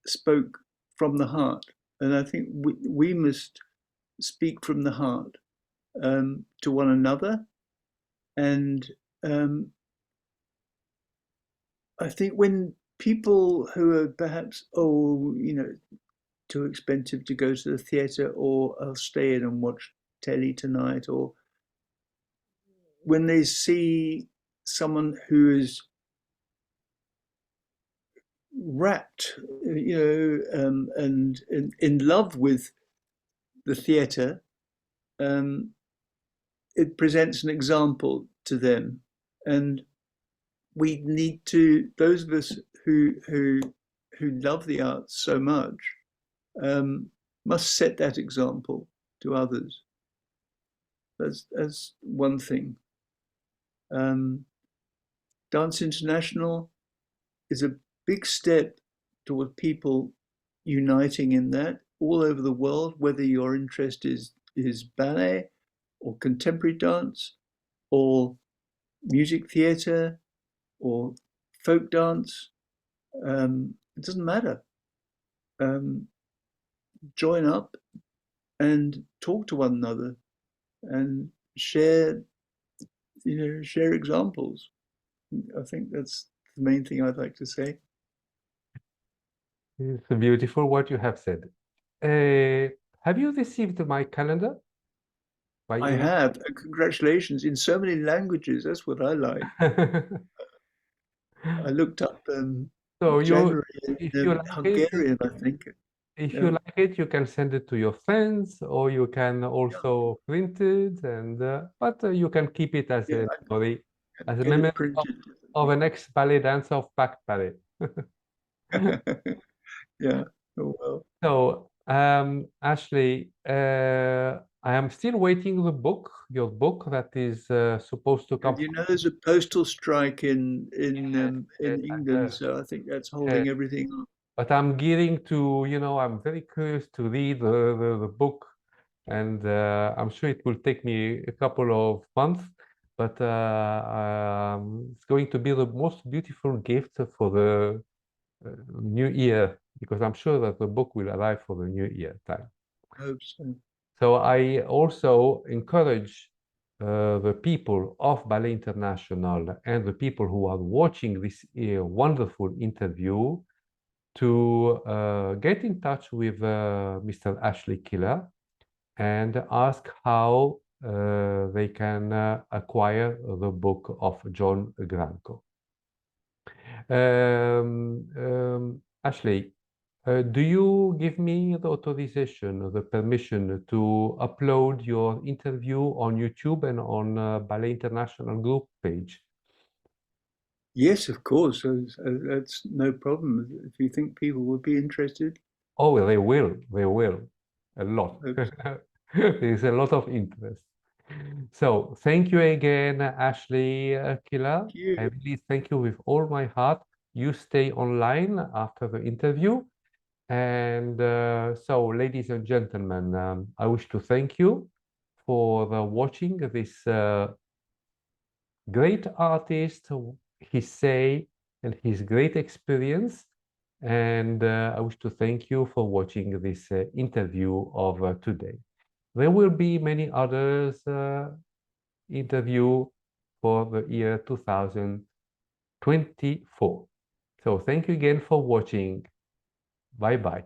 [SPEAKER 2] spoke from the heart, and I think we must speak from the heart to one another. And I think when people who are perhaps, too expensive to go to the theatre, or I'll stay in and watch telly tonight, or when they see someone who is rapt, and in love with the theatre, it presents an example to them, and we need to, those of us who love the arts so much, must set that example to others. That's one thing. Dance International is a big step toward people uniting in that all over the world, whether your interest is ballet or contemporary dance or music theatre or folk dance. It doesn't matter. Join up and talk to one another and share, share examples. I think that's the main thing I'd like to say.
[SPEAKER 1] It's beautiful what you have said. Have you received my calendar by
[SPEAKER 2] I
[SPEAKER 1] email?
[SPEAKER 2] have. Congratulations in so many languages. That's what I like. I looked up
[SPEAKER 1] So
[SPEAKER 2] January
[SPEAKER 1] if
[SPEAKER 2] in
[SPEAKER 1] you like it,
[SPEAKER 2] Hungarian, I think.
[SPEAKER 1] if you
[SPEAKER 2] Yeah,
[SPEAKER 1] like it, you can send it to your friends, or you can
[SPEAKER 2] yeah,
[SPEAKER 1] also print it, and but you can keep it as
[SPEAKER 2] yeah.
[SPEAKER 1] a
[SPEAKER 2] I
[SPEAKER 1] memory, as a
[SPEAKER 2] get
[SPEAKER 1] memory
[SPEAKER 2] it printed.
[SPEAKER 1] of an ex-ballet dancer of Pact Ballet.
[SPEAKER 2] Yeah. Oh well.
[SPEAKER 1] So, Ashley, I am still waiting the book, your book that is supposed to come
[SPEAKER 2] And
[SPEAKER 1] from.
[SPEAKER 2] there's a postal strike
[SPEAKER 1] Yes, yes,
[SPEAKER 2] in
[SPEAKER 1] I
[SPEAKER 2] England,
[SPEAKER 1] heard.
[SPEAKER 2] so I think that's
[SPEAKER 1] Yes.
[SPEAKER 2] holding everything up.
[SPEAKER 1] But I'm gearing to, I'm very curious to read the book, and I'm sure it will take me a couple of months, but it's going to be the most beautiful gift for the new year, because I'm sure that the book will arrive for the new year time.
[SPEAKER 2] I hope so.
[SPEAKER 1] So I also encourage the people of Ballet International and the people who are watching this wonderful interview to get in touch with Mr. Ashley Killar and ask how they can acquire the book of John Granco. Ashley, do you give me the authorization, the permission to upload your interview on YouTube and on Ballet International group page?
[SPEAKER 2] Yes, of course. That's no problem. If you think people would be interested,
[SPEAKER 1] Oh, they will, a lot.
[SPEAKER 2] I hope so.
[SPEAKER 1] There's a lot of interest. So thank you again, Ashley Killar.
[SPEAKER 2] Thank you.
[SPEAKER 1] I really thank you with all my heart. You stay online after the interview. And so, ladies and gentlemen, I wish to thank you for watching this great artist, his say, and his great experience. And I wish to thank you for watching this interview of today. There will be many others interview for the year 2024. So thank you again for watching. Bye bye.